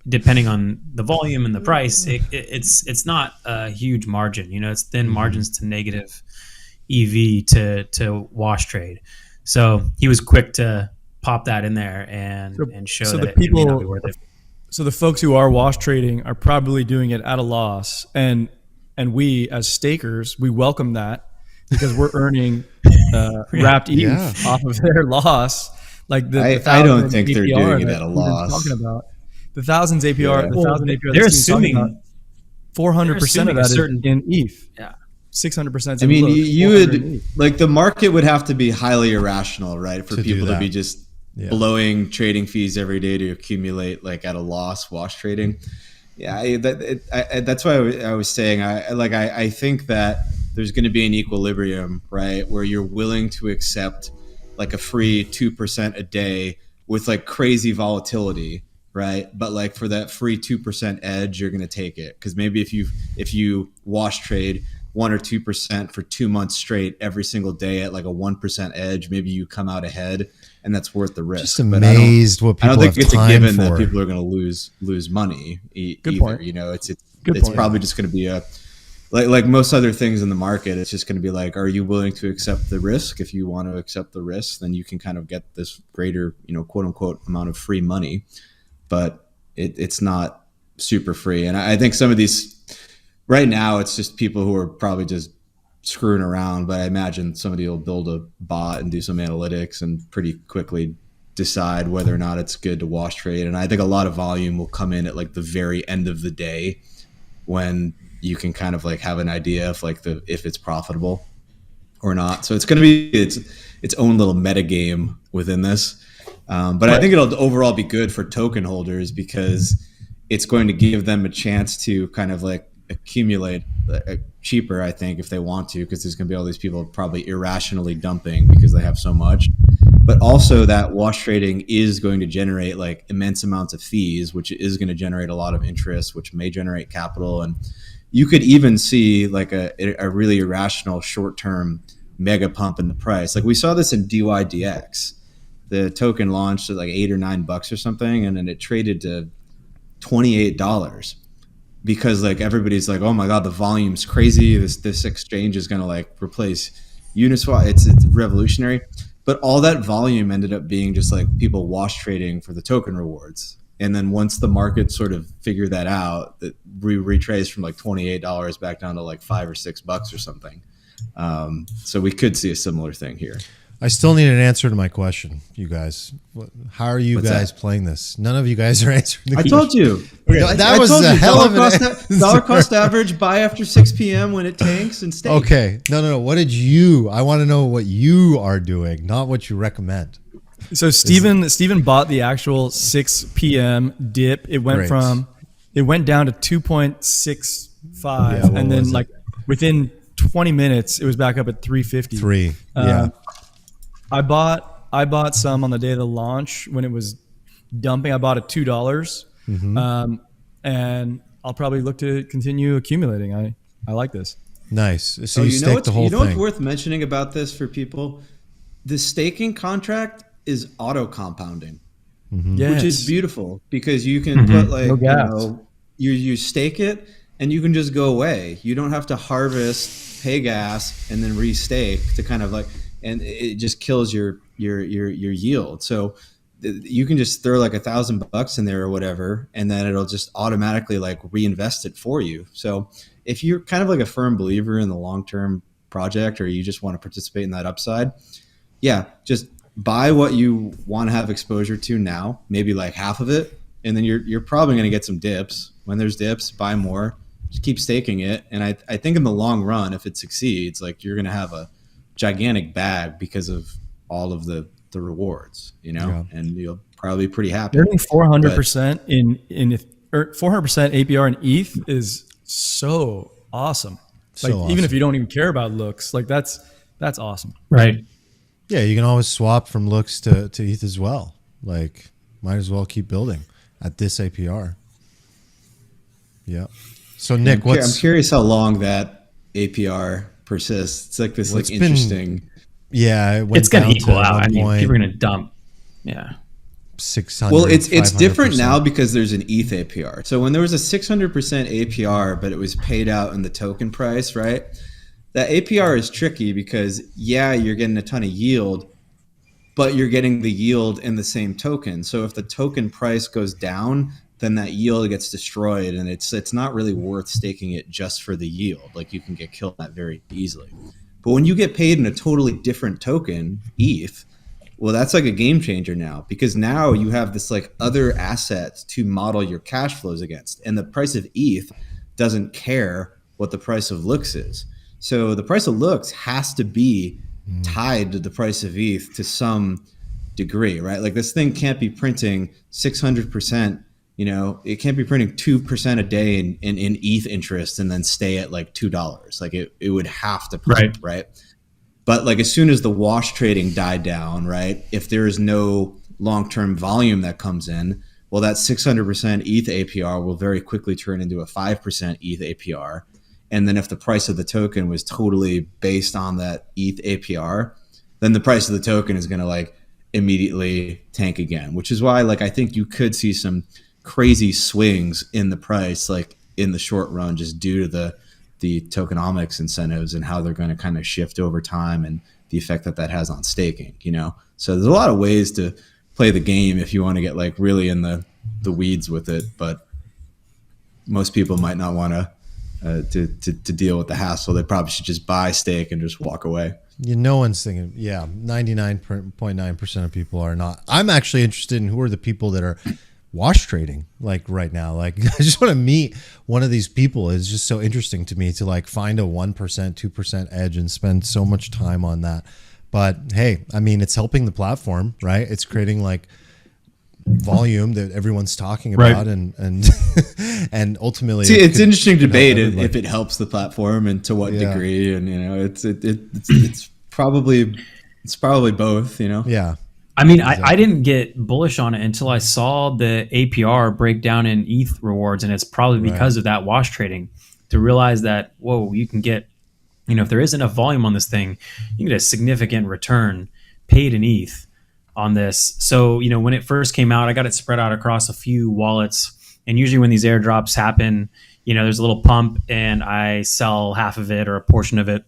depending on the volume and the price, it's not a huge margin. It's thin margins to negative EV to wash trade. So he was quick to pop that in there and show that it may not be worth it. So the folks who are wash trading are probably doing it at a loss, and we as stakers, we welcome that because we're earning wrapped ETH off of their loss. Like I don't think they're doing it at a loss. Talking about the thousands APR, the 1,000 APR. They're assuming 400% of that is in ETH. Yeah. 600%. I mean, you would like the market would have to be highly irrational, right, for people to be just blowing trading fees every day to accumulate like at a loss wash trading. Yeah, that's why I was saying I think that there's going to be an equilibrium, right, where you're willing to accept like a free 2% a day with like crazy volatility, right? But like for that free 2% edge, you're going to take it because maybe if you wash trade 1 or 2% for 2 months straight every single day at like a 1% edge, maybe you come out ahead, and that's worth the risk. Just amazed what people have time for. I don't think it's a given that people are going to lose money either. Point. It's probably just going to be a like most other things in the market. It's just going to be like, are you willing to accept the risk? If you want to accept the risk, then you can kind of get this greater, quote unquote amount of free money, but it's not super free. And I think some of these right now, it's just people who are probably just screwing around, but I imagine somebody will build a bot and do some analytics and pretty quickly decide whether or not it's good to wash trade. And I think a lot of volume will come in at like the very end of the day when you can kind of like have an idea of like if it's profitable or not. So it's going to be its own little meta game within this. But I think it'll overall be good for token holders because it's going to give them a chance to kind of like accumulate cheaper, I think, if they want to, because there's going to be all these people probably irrationally dumping because they have so much. But also that wash trading is going to generate like immense amounts of fees, which is going to generate a lot of interest, which may generate capital. And you could even see like a really irrational short-term mega pump in the price. Like we saw this in DYDX. The token launched at like $8 or $9 or something, and then it traded to $28 because like everybody's like, oh my god, the volume's crazy. This exchange is going to like replace Uniswap. It's revolutionary. But all that volume ended up being just like people wash trading for the token rewards. And then once the market sort of figured that out, that we retraced from like $28 back down to like $5 or $6 or something. So we could see a similar thing here. I still need an answer to my question, you guys. How are you guys playing this? None of you guys are answering the question. I told you. That was a hell of an dollar cost average, buy after 6 p.m. when it tanks and stake. Okay. No. What did I want to know what you are doing, not what you recommend. So Steven bought the actual 6 p.m. dip. It went down to 2.65, and then like within 20 minutes, it was back up at 350. I bought some on the day of the launch when it was dumping. I bought at $2, and I'll probably look to continue accumulating. I like this. Nice. So you staked the whole thing. You know what's worth mentioning about this for people? The staking contract is auto compounding, which is beautiful because you can put like you stake it and you can just go away. You don't have to harvest, pay gas, and then restake to kind of like. And it just kills your yield. So you can just throw like $1,000 in there or whatever, and then it'll just automatically like reinvest it for you. So if you're kind of like a firm believer in the long-term project, or you just want to participate in that upside, just buy what you want to have exposure to now, maybe like half of it, and then you're probably going to get some dips. When there's dips, buy more. Just keep staking it, and I think in the long run, if it succeeds, like you're going to have a gigantic bag because of all of the rewards, and you'll probably be pretty happy. Earning 400% in 400% APR in ETH is so awesome. So like awesome. even if you don't even care about looks, like that's awesome. Right. Yeah, you can always swap from looks to ETH as well. Like, might as well keep building at this APR. Yeah. So Nick, I'm curious how long that APR persists. It's like this, interesting. It's going to equal out. I mean, people are going to dump. Yeah. 600. Well, it's 500%. different now because there's an ETH APR. So when there was a 600% APR, but it was paid out in the token price, right? That APR is tricky because you're getting a ton of yield, but you're getting the yield in the same token. So if the token price goes down, then that yield gets destroyed, and it's not really worth staking it just for the yield. Like, you can get killed that very easily. But when you get paid in a totally different token, ETH, well, that's like a game changer now, because now you have this like other asset to model your cash flows against, and the price of ETH doesn't care what the price of Looks is. So the price of Looks has to be tied to the price of ETH to some degree, right? Like, this thing can't be printing 600%. It can't be printing 2% a day in ETH interest and then stay at like $2. Like, it would have to print, right? But like, as soon as the wash trading died down, right? If there is no long-term volume that comes in, well, that 600% ETH APR will very quickly turn into a 5% ETH APR. And then if the price of the token was totally based on that ETH APR, then the price of the token is going to like immediately tank again, which is why like I think you could see some crazy swings in the price like in the short run, just due to the tokenomics incentives and how they're going to kind of shift over time and the effect that has on staking, So there's a lot of ways to play the game if you want to get like really in the weeds with it, but most people might not want to deal with the hassle. They probably should just buy, stake, and just walk away. No one's thinking, 99.9% of people are not. I'm actually interested in who are the people that are wash trading like right now. Like, I just want to meet one of these people. It's just so interesting to me to like find a 1%, 2% edge and spend so much time on that. But hey, I mean, it's helping the platform, right? It's creating like volume that everyone's talking about, and and ultimately, it's interesting debate if it helps the platform and to what degree, and it's probably both, Yeah. I mean, exactly. I didn't get bullish on it until I saw the APR break down in ETH rewards, and it's probably because of that wash trading, to realize that, whoa, you can get, if there is enough volume on this thing, you can get a significant return paid in ETH on this. So, when it first came out, I got it spread out across a few wallets, and usually when these airdrops happen, there's a little pump and I sell half of it or a portion of it.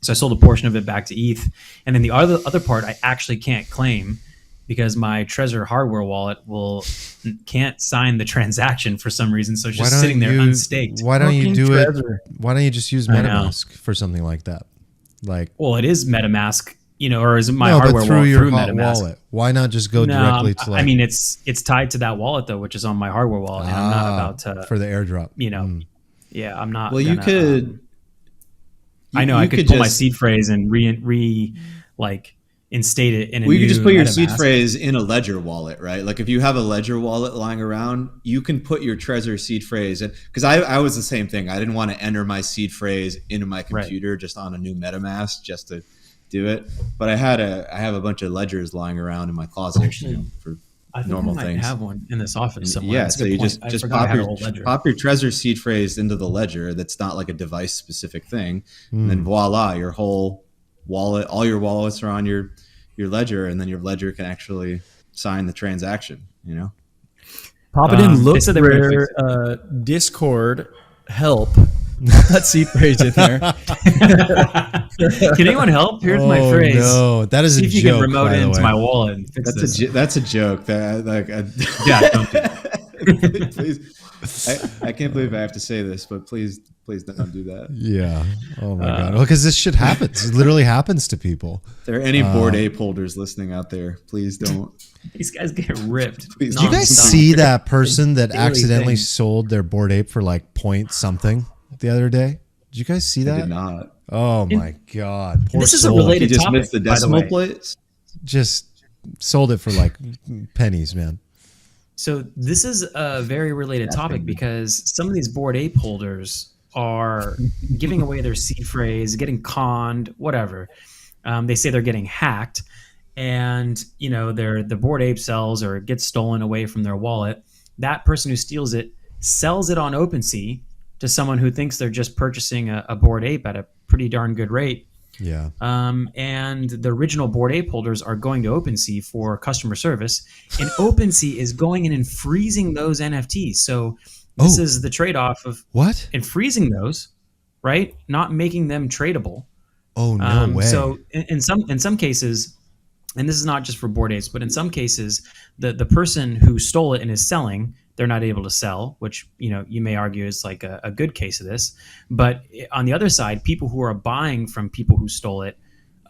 So I sold a portion of it back to ETH. And then the other part I actually can't claim because my Trezor hardware wallet can't sign the transaction for some reason. So it's just sitting there unstaked. Why don't you do it? Why don't you just use MetaMask for something like that? Like, well, it is MetaMask, or is it my hardware wallet through MetaMask? Wallet? Why not just go directly to like? I mean, it's tied to that wallet though, which is on my hardware wallet. And I'm not about to for the airdrop. Yeah, I'm not. Well, you could. I know I could pull my seed phrase and instate it in a new you could just put your MetaMask. seed phrase in a Ledger wallet, right? Like, if you have a Ledger wallet lying around, you can put your Trezor seed phrase in. Because I was the same thing. I didn't want to enter my seed phrase into my computer just on a new MetaMask just to do it. But I have a bunch of Ledgers lying around in my closet for normal things. I have one in this office somewhere. Yeah, so you just pop your Trezor seed phrase into the Ledger. That's not like a device specific thing, and then voila, your whole wallet, all your wallets are on your Ledger, and then your Ledger can actually sign the transaction. Pop it in LooksRare Discord help. That seed phrase in there. Can anyone help? Here's my phrase. No, that is a joke. See if you can remote into my wallet and fix that's a joke. Don't do it. Please. I can't believe I have to say this, but please don't do that. Yeah. Oh my god. Well, because this shit happens. It literally happens to people. If there are any Bored Ape holders listening out there, please don't. These guys get ripped. Did you guys see that person that accidentally sold their Bored Ape for like point something the other day? Did you guys see that? I did not. Oh my god. Poor this is soul. A related topic. Just missed the decimal place. Just sold it for like pennies, man. So this is a very related topic because some of these Bored Ape holders are giving away their seed phrase, getting conned, whatever. They say they're getting hacked, and the Bored Ape sells or gets stolen away from their wallet. That person who steals it sells it on OpenSea to someone who thinks they're just purchasing a Bored Ape at a pretty darn good rate. Yeah. And the original Bored Ape holders are going to OpenSea for customer service, and OpenSea is going in and freezing those NFTs. So this is the trade-off of what? And freezing those, right? Not making them tradable. Oh, no way. So in some cases, and this is not just for Bored Apes, but in some cases, the person who stole it and is selling, they're not able to sell, which you may argue is like a good case of this. But on the other side, people who are buying from people who stole it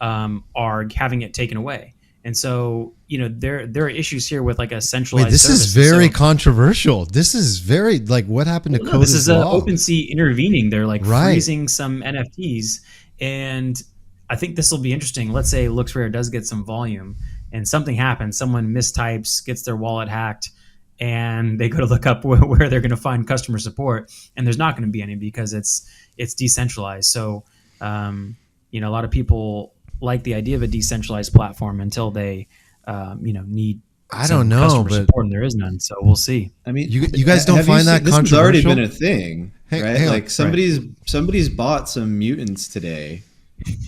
are having it taken away. And so there are issues here with like a centralized. Wait, this is very controversial. This is very like what happened to Code. This is OpenSea intervening. They're like right. freezing some NFTs, and I think this will be interesting. Let's say LooksRare does get some volume, and something happens. Someone mistypes, gets their wallet hacked, and they go to look up where they're going to find customer support, and there's not going to be any because it's decentralized. So a lot of people like the idea of a decentralized platform until they need customer support, and there is none. So we'll see. I mean, you guys don't find that controversial? This has already been a thing, right? Like somebody's bought some mutants today,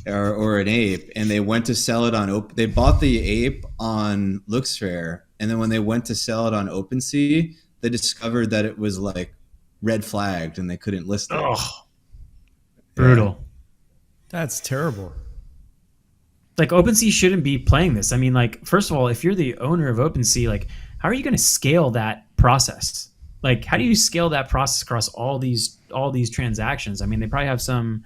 or an ape, and they went to sell it they bought the ape on LooksRare, and then when they went to sell it on OpenSea, they discovered that it was like red flagged and they couldn't list it. Oh, brutal. That's terrible. Like OpenSea shouldn't be playing this. I mean, like, first of all, if you're the owner of OpenSea, like, how are you going to scale that process? Like, how do you scale that process across all these transactions? I mean, they probably have some,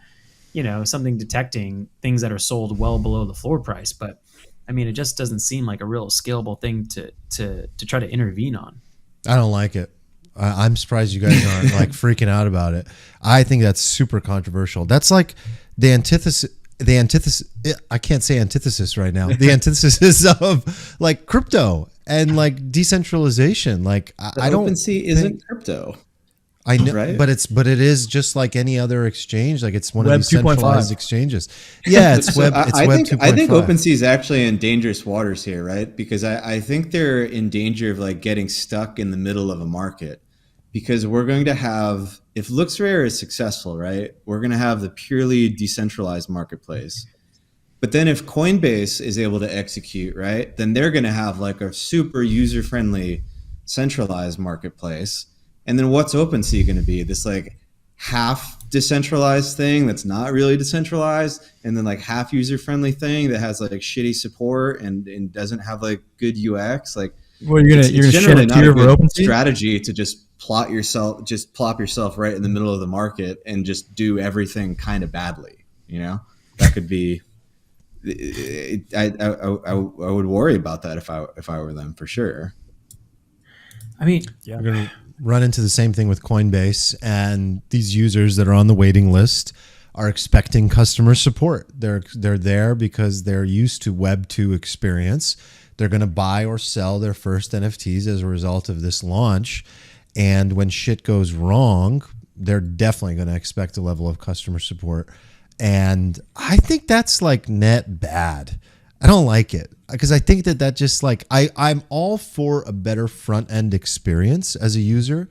something detecting things that are sold well below the floor price. But I mean, it just doesn't seem like a real scalable thing to try to intervene on. I don't like it. I'm surprised you guys aren't like freaking out about it. I think that's super controversial. That's like the antithesis. I can't say antithesis right now. The antithesis of like crypto and like decentralization. Like I don't. OpenSea isn't crypto. I know, right? but it is just like any other exchange. Like it's one Web of these centralized 2.5 exchanges. Yeah, it's Web 2.5. I think OpenSea is actually in dangerous waters here, right? Because I think they're in danger of like getting stuck in the middle of a market. Because we're going to have, if LooksRare is successful, right, we're going to have the purely decentralized marketplace. But then if Coinbase is able to execute, right, then they're going to have like a super user-friendly centralized marketplace. And then what's OpenSea going to be? This like half decentralized thing that's not really decentralized, and then like half user-friendly thing that has like shitty support and doesn't have like good UX. Like, well, you're gonna shed a tear over OpenSea? Strategy to just plop yourself right in the middle of the market and just do everything kind of badly. That could be. I would worry about that if I were them, for sure. I mean, yeah. We're gonna run into the same thing with Coinbase, and these users that are on the waiting list are expecting customer support. They're there because they're used to Web 2 experience. They're going to buy or sell their first NFTs as a result of this launch. And when shit goes wrong, they're definitely going to expect a level of customer support. And I think that's like net bad. I don't like it because I think that just like I'm all for a better front end experience as a user.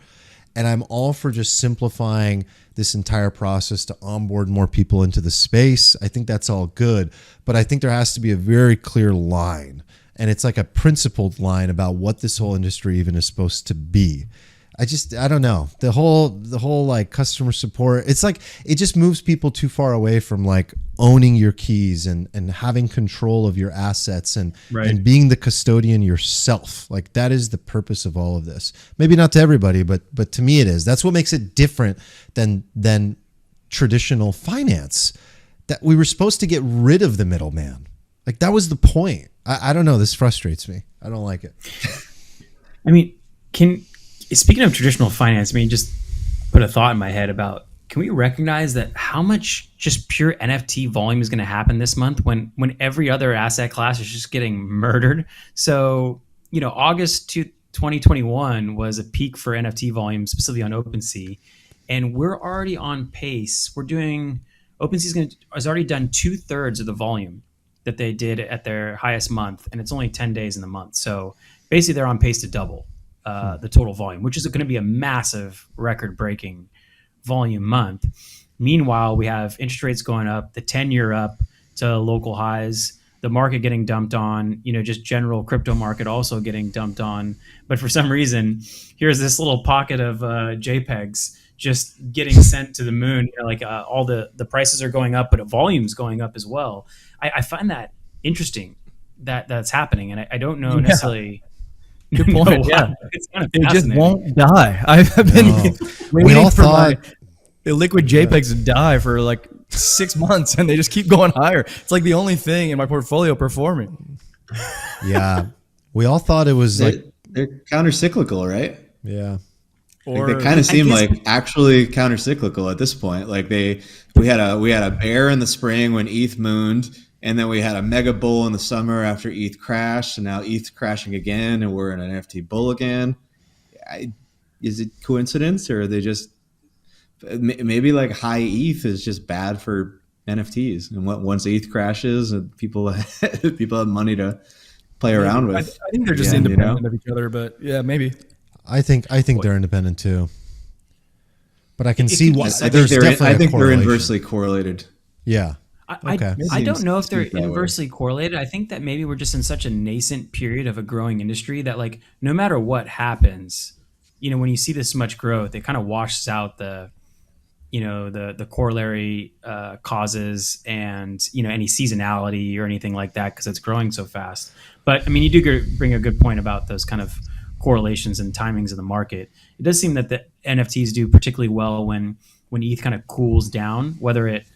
And I'm all for just simplifying this entire process to onboard more people into the space. I think that's all good. But I think there has to be a very clear line. And it's like a principled line about what this whole industry even is supposed to be. I don't know. The whole like customer support, it's like it just moves people too far away from like owning your keys and having control of your assets and being the custodian yourself. Like that is the purpose of all of this. Maybe not to everybody, but to me it is. That's what makes it different than traditional finance. That we were supposed to get rid of the middleman. Like that was the point. I don't know. This frustrates me. I don't like it. I mean, speaking of traditional finance, I mean, just put a thought in my head about, can we recognize that how much just pure NFT volume is going to happen this month when every other asset class is just getting murdered? So, August 2021 was a peak for NFT volume, specifically on OpenSea. and we're already on pace. OpenSea has already done 2/3 of the volume that they did at their highest month, and it's only 10 days in the month. So basically, they're on pace to double the total volume, which is going to be a massive record-breaking volume month. Meanwhile, we have interest rates going up, the 10-year up to local highs, the market getting dumped on, just general crypto market also getting dumped on. But for some reason, here's this little pocket of JPEGs just getting sent to the moon. All the prices are going up, but volume's going up as well. I find that interesting that's happening, and I don't know necessarily. Good point. Yeah, it's kind of it just won't die. I've been waiting for my liquid JPEGs to die for like 6 months, and they just keep going higher. It's like the only thing in my portfolio performing. Yeah, we all thought it was they're counter-cyclical, right? Yeah. Or they kind of seem like actually counter-cyclical at this point. Like we had a bear in the spring when ETH mooned, and then we had a mega bull in the summer after ETH crashed, and now ETH's crashing again, and we're in an NFT bull again. Is it coincidence, or are they just maybe like high ETH is just bad for NFTs, and once ETH crashes, people have money to play around with. I think they're just independent of each other, but yeah, maybe. I think they're independent too, but I can see why. I think they're inversely correlated. Yeah. Okay. I don't know if they're inversely correlated. I think that maybe we're just in such a nascent period of a growing industry that like no matter what happens, when you see this much growth, it kind of washes out the corollary causes and any seasonality or anything like that because it's growing so fast. But I mean, you do bring a good point about those kind of correlations and timings of the market. It does seem that the NFTs do particularly well when ETH kind of cools down, whether it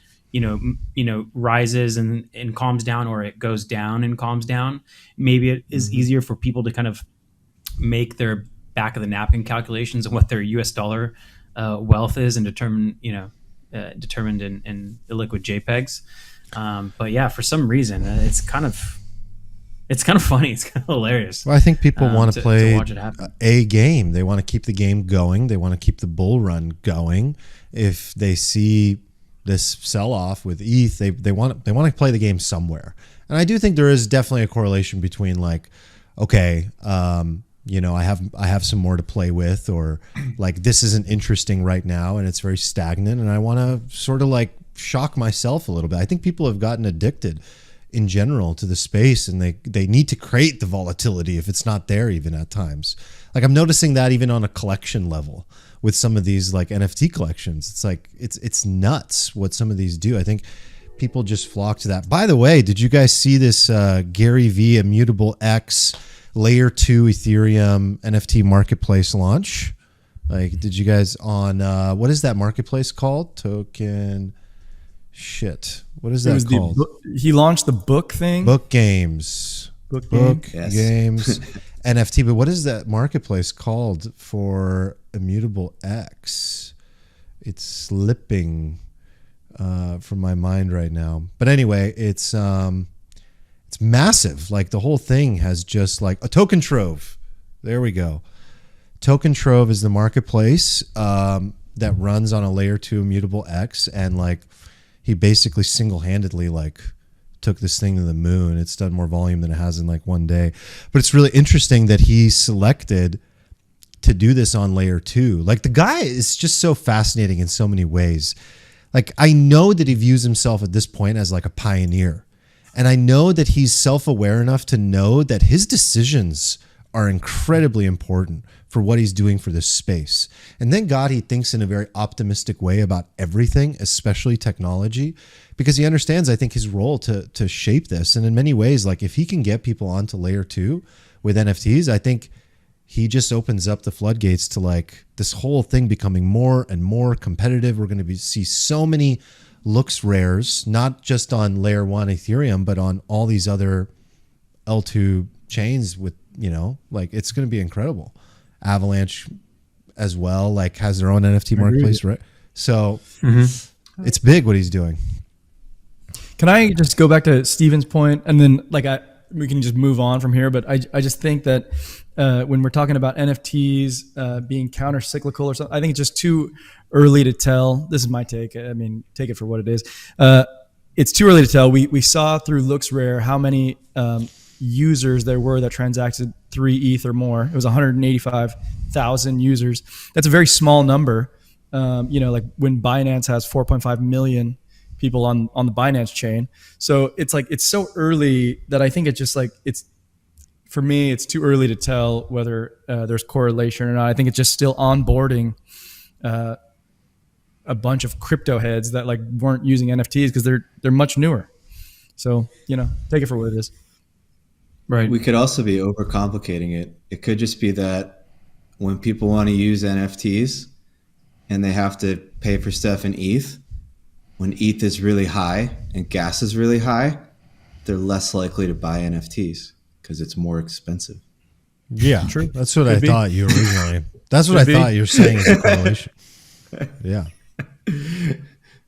rises and calms down, or it goes down and calms down. Maybe it is easier for people to kind of make their back of the napkin calculations of what their US dollar wealth is and determined in illiquid JPEGs. But yeah, for some reason, it's kind of funny. It's kind of hilarious. Well, I think people want to play watch it happen. A game. They want to keep the game going. They want to keep the bull run going. If they see this sell-off with ETH, they want to play the game somewhere. And I do think there is definitely a correlation between like, okay, I have some more to play with, or like this isn't interesting right now and it's very stagnant, and I want to sort of like shock myself a little bit. I think people have gotten addicted in general to the space, and they need to create the volatility if it's not there even at times. Like I'm noticing that even on a collection level with some of these like NFT collections. It's like it's nuts what some of these do. I think people just flock to that. By the way, did you guys see this Gary V Immutable X Layer 2 Ethereum NFT marketplace launch? Like, did you guys on what is that marketplace called? Token shit. What is that called? He launched the book thing. Book games. Book games. NFT. But what is that marketplace called for Immutable X? It's slipping from my mind right now. But anyway, it's massive. Like the whole thing has just like a token trove. There we go. Token Trove is the marketplace that runs on a layer 2 Immutable X, and like he basically single-handedly like took this thing to the moon. It's done more volume than it has in like one day. But it's really interesting that he selected to do this on layer 2. Like the guy is just so fascinating in so many ways. Like I know that he views himself at this point as like a pioneer. And I know that he's self-aware enough to know that his decisions are incredibly important for what he's doing for this space. And thank God he thinks in a very optimistic way about everything, especially technology, because he understands, I think, his role to shape this. And in many ways, like if he can get people onto layer 2 with NFTs, I think he just opens up the floodgates to like this whole thing becoming more and more competitive. We're going to see so many LooksRares, not just on layer 1 Ethereum, but on all these other L2 chains with, like it's going to be incredible. Avalanche as well, like has their own NFT marketplace, right? So it's big what he's doing. Can I just go back to Steven's point, and then like we can just move on from here. But I just think that when we're talking about NFTs being counter cyclical or something, I think it's just too early to tell. This is my take. I mean, take it for what it is. It's too early to tell. We saw through LooksRare how many users there were that transacted 3 ETH or more. It was 185,000 users. That's a very small number. Like when Binance has 4.5 million people on the Binance chain. So it's like, it's so early that I think it's just like, for me, it's too early to tell whether there's correlation or not. I think it's just still onboarding a bunch of crypto heads that like weren't using NFTs because they're much newer. So, take it for what it is. Right. We could also be overcomplicating it. It could just be that when people want to use NFTs and they have to pay for stuff in ETH, when ETH is really high and gas is really high, they're less likely to buy NFTs because it's more expensive. Yeah, true. That's what I thought you originally. That's what I thought you were saying as a correlation. Yeah.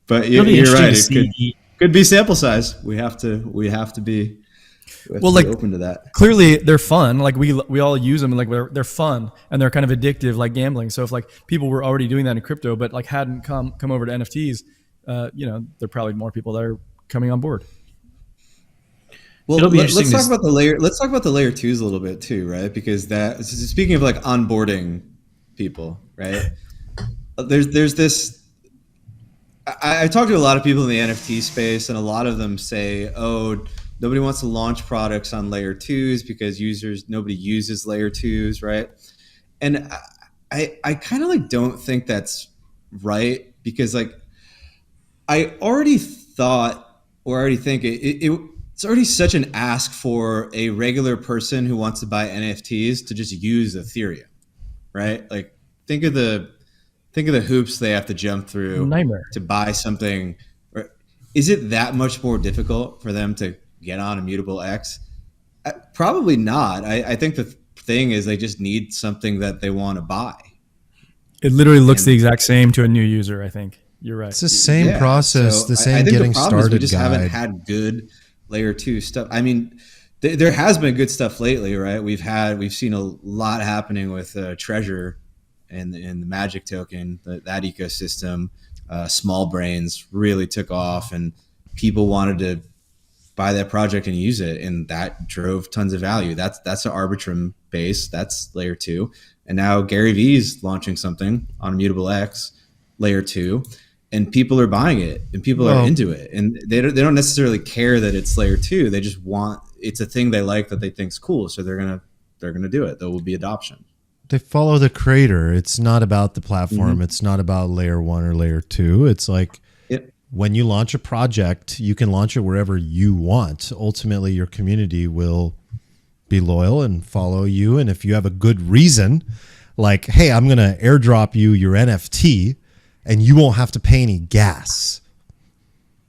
But you're right. It could be sample size. We have to be open to that. Clearly they're fun. Like we all use them, and like they're fun and they're kind of addictive, like gambling. So if like people were already doing that in crypto, but like hadn't come over to NFTs, there are probably more people that are coming on board. Well, let's talk about the layer. Let's talk about the layer 2s a little bit too, right? Because speaking of like onboarding people, right? There's this. I talk to a lot of people in the NFT space, and a lot of them say, "Oh, nobody wants to launch products on layer 2s because nobody uses layer 2s, right?" And I kind of like don't think that's right, because like I already thought or already think it's already such an ask for a regular person who wants to buy NFTs to just use Ethereum, right? Like think of the hoops they have to jump through Nightmare. To buy something. Is it that much more difficult for them to get on Immutable X? Probably not. I think the thing is they just need something that they want to buy. It literally looks the exact same to a new user, I think. You're right. It's the same process, the same getting started we just guide. haven't had good layer 2 stuff. I mean, there has been good stuff lately, right? We've seen a lot happening with Treasure and the Magic token, that ecosystem. Small Brains really took off, and people wanted to buy that project and use it, and that drove tons of value. That's an Arbitrum base. That's layer 2. And now Gary Vee's launching something on Immutable X, layer 2, and people are buying it, and people are into it, and they don't necessarily care that it's layer 2. They just it's a thing they like that they think's cool, so they're gonna do it. There will be adoption. They follow the creator. It's not about the platform. Mm-hmm. It's not about layer 1 or layer 2. It's like when you launch a project, you can launch it wherever you want. Ultimately, your community will be loyal and follow you. And if you have a good reason, like, hey, I'm going to airdrop you your NFT and you won't have to pay any gas.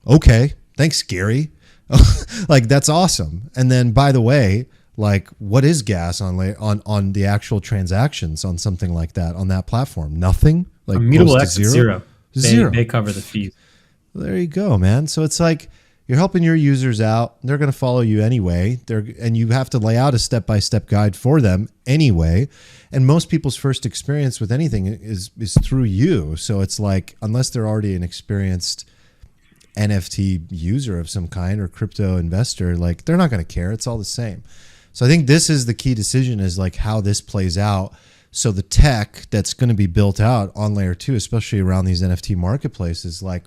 Okay, thanks, Gary. Like, that's awesome. And then, by the way, like, what is gas on the actual transactions on something like that on that platform? Nothing. Like Immutable X is zero. Zero. They cover the fees. There you go, man. So it's like you're helping your users out. They're going to follow you anyway. And you have to lay out a step-by-step guide for them anyway. And most people's first experience with anything is through you. So it's like, unless they're already an experienced NFT user of some kind or crypto investor, like, they're not going to care. It's all the same. So I think this is the key decision, is like how this plays out. So the tech that's going to be built out on layer 2, especially around these NFT marketplaces, like,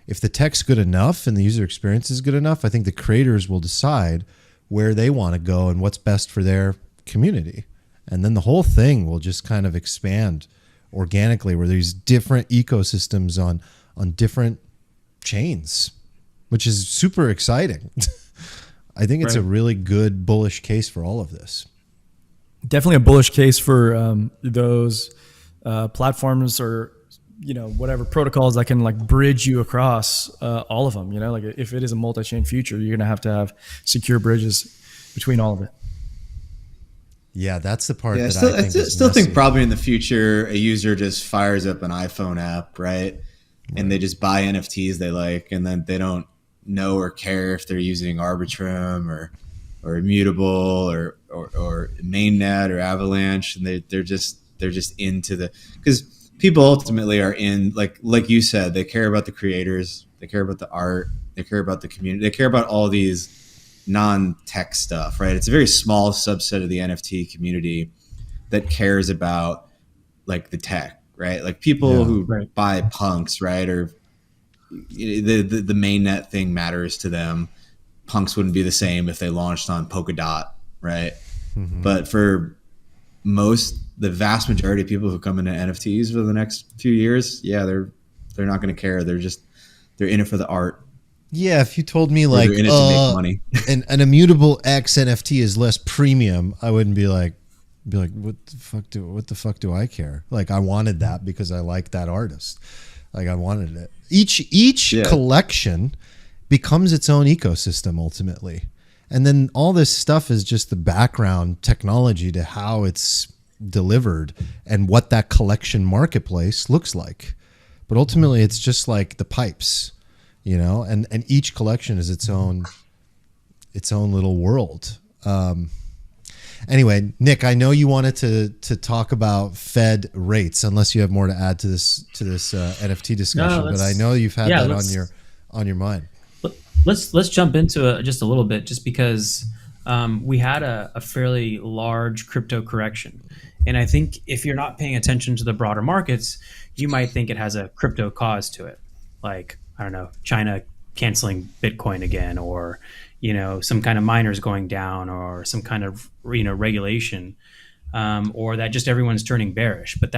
if the tech's good enough and the user experience is good enough, I think the creators will decide where they want to go and what's best for their community. And then the whole thing will just kind of expand organically, where there's different ecosystems on different chains, which is super exciting. I think it's a really good bullish case for all of this. Definitely a bullish case for those platforms or whatever protocols that can like bridge you across all of them. Like if it is a multi-chain future, you're gonna have to have secure bridges between all of it. Yeah, that's the part. Yeah, that I still think probably in the future a user just fires up an iPhone app, right? And they just buy NFTs they like, and then they don't know or care if they're using Arbitrum or or Immutable or Mainnet or Avalanche, and they're just into the, because people ultimately are in, like you said, they care about the creators, they care about the art, they care about the community, they care about all these non-tech stuff, right? It's a very small subset of the NFT community that cares about like the tech, right? Like people who buy punks, right? Or the mainnet thing matters to them. Punks wouldn't be the same if they launched on Polkadot, right? Mm-hmm. But for the vast majority of people who come into NFTs for the next few years, they're not going to care. They're in it for the art. Yeah, if you told me like in it to make money. an Immutable X NFT is less premium, I wouldn't be like what the fuck do I care? Like, I wanted that because I like that artist. Like, I wanted it. Each collection becomes its own ecosystem ultimately. And then all this stuff is just the background technology to how it's delivered and what that collection marketplace looks like. But ultimately it's just like the pipes, you know, and each collection is its own little world. Anyway, Nick, I know you wanted to talk about Fed rates, unless you have more to add to this NFT discussion. But I know you've had that on your mind. Let's jump into just a little bit, just because we had a fairly large crypto correction, and I think if you're not paying attention to the broader markets, you might think it has a crypto cause to it, like, I don't know, China canceling Bitcoin again, or some kind of miners going down, or some kind of regulation, or that just everyone's turning bearish. But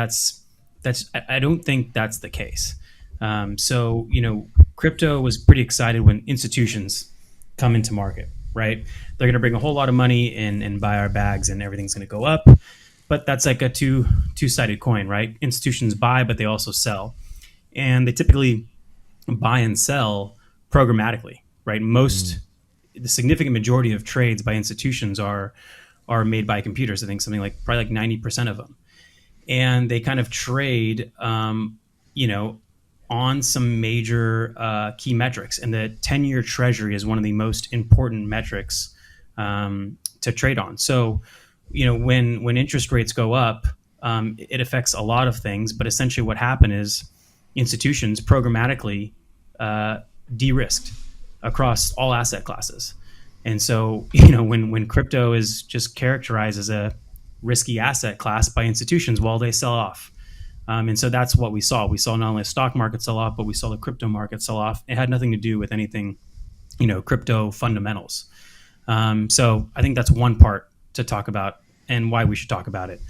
I don't think that's the case. So crypto was pretty excited when institutions come into market, right? They're going to bring a whole lot of money in and buy our bags, and everything's going to go up. But that's like a two-sided coin, right? Institutions buy, but they also sell, and they typically buy and sell programmatically, right? The significant majority of trades by institutions are made by computers. I think something like probably like 90% of them, and they kind of trade, on some major key metrics. And the 10-year treasury is one of the most important metrics to trade on. So, when interest rates go up, it affects a lot of things. But essentially what happened is institutions programmatically de-risked across all asset classes. And so, when crypto is just characterized as a risky asset class by institutions, well, they sell off. And so that's what we saw. We saw not only the stock market sell off, but we saw the crypto market sell off. It had nothing to do with anything, crypto fundamentals. So I think that's one part to talk about and why we should talk about it.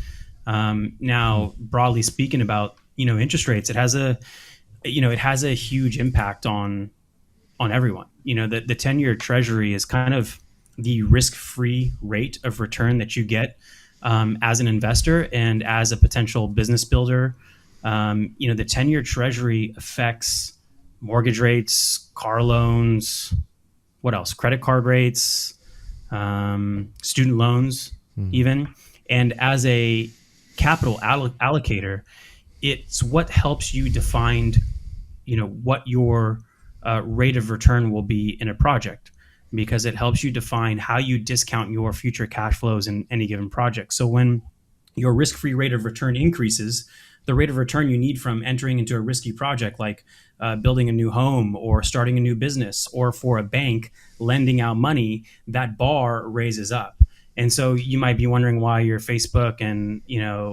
Now, broadly speaking about, interest rates, it has a huge impact on everyone. The 10-year treasury is kind of the risk-free rate of return that you get as an investor and as a potential business builder. The 10-year treasury affects mortgage rates, car loans, what else? Credit card rates, student loans, even. And as a capital allocator, it's what helps you define, what your rate of return will be in a project, because it helps you define how you discount your future cash flows in any given project. So when your risk-free rate of return increases, the rate of return you need from entering into a risky project, like building a new home or starting a new business, or for a bank lending out money, that bar raises up. And so you might be wondering why your Facebook and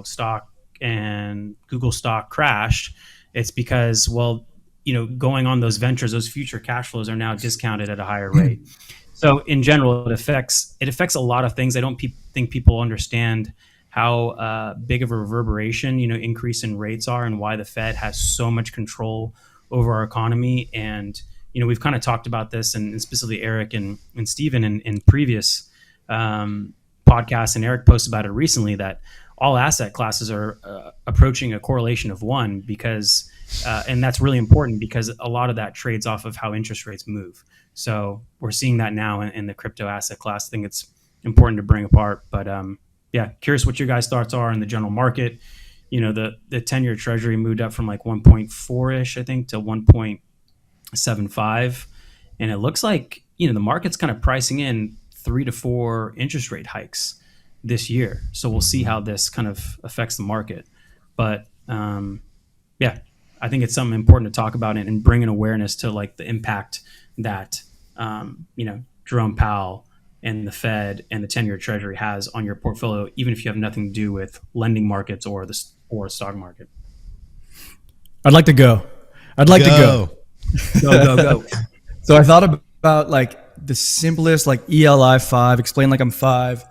stock and Google stock crashed. It's because, going on those ventures, those future cash flows are now discounted at a higher rate. So in general, it affects a lot of things. I don't think people understand how big of a reverberation, increase in rates are, and why the Fed has so much control over our economy. And, we've kind of talked about this, and specifically Eric and Steven in previous podcasts, and Eric posted about it recently, that all asset classes are approaching a correlation of 1, because and that's really important, because a lot of that trades off of how interest rates move. So we're seeing that now in the crypto asset class. I think it's important to bring apart. But curious what your guys' thoughts are in the general market. The 10-year treasury moved up from like 1.4-ish, I think, to 1.75. And it looks like, the market's kind of pricing in 3 to 4 interest rate hikes this year. So we'll see how this kind of affects the market. But yeah, I think it's something important to talk about and bring an awareness to like the impact that Jerome Powell and the Fed and the 10-year Treasury has on your portfolio, even if you have nothing to do with lending markets or the stock market. I'd like to go. Go. So I thought about like the simplest, like ELI 5, explain like I'm 5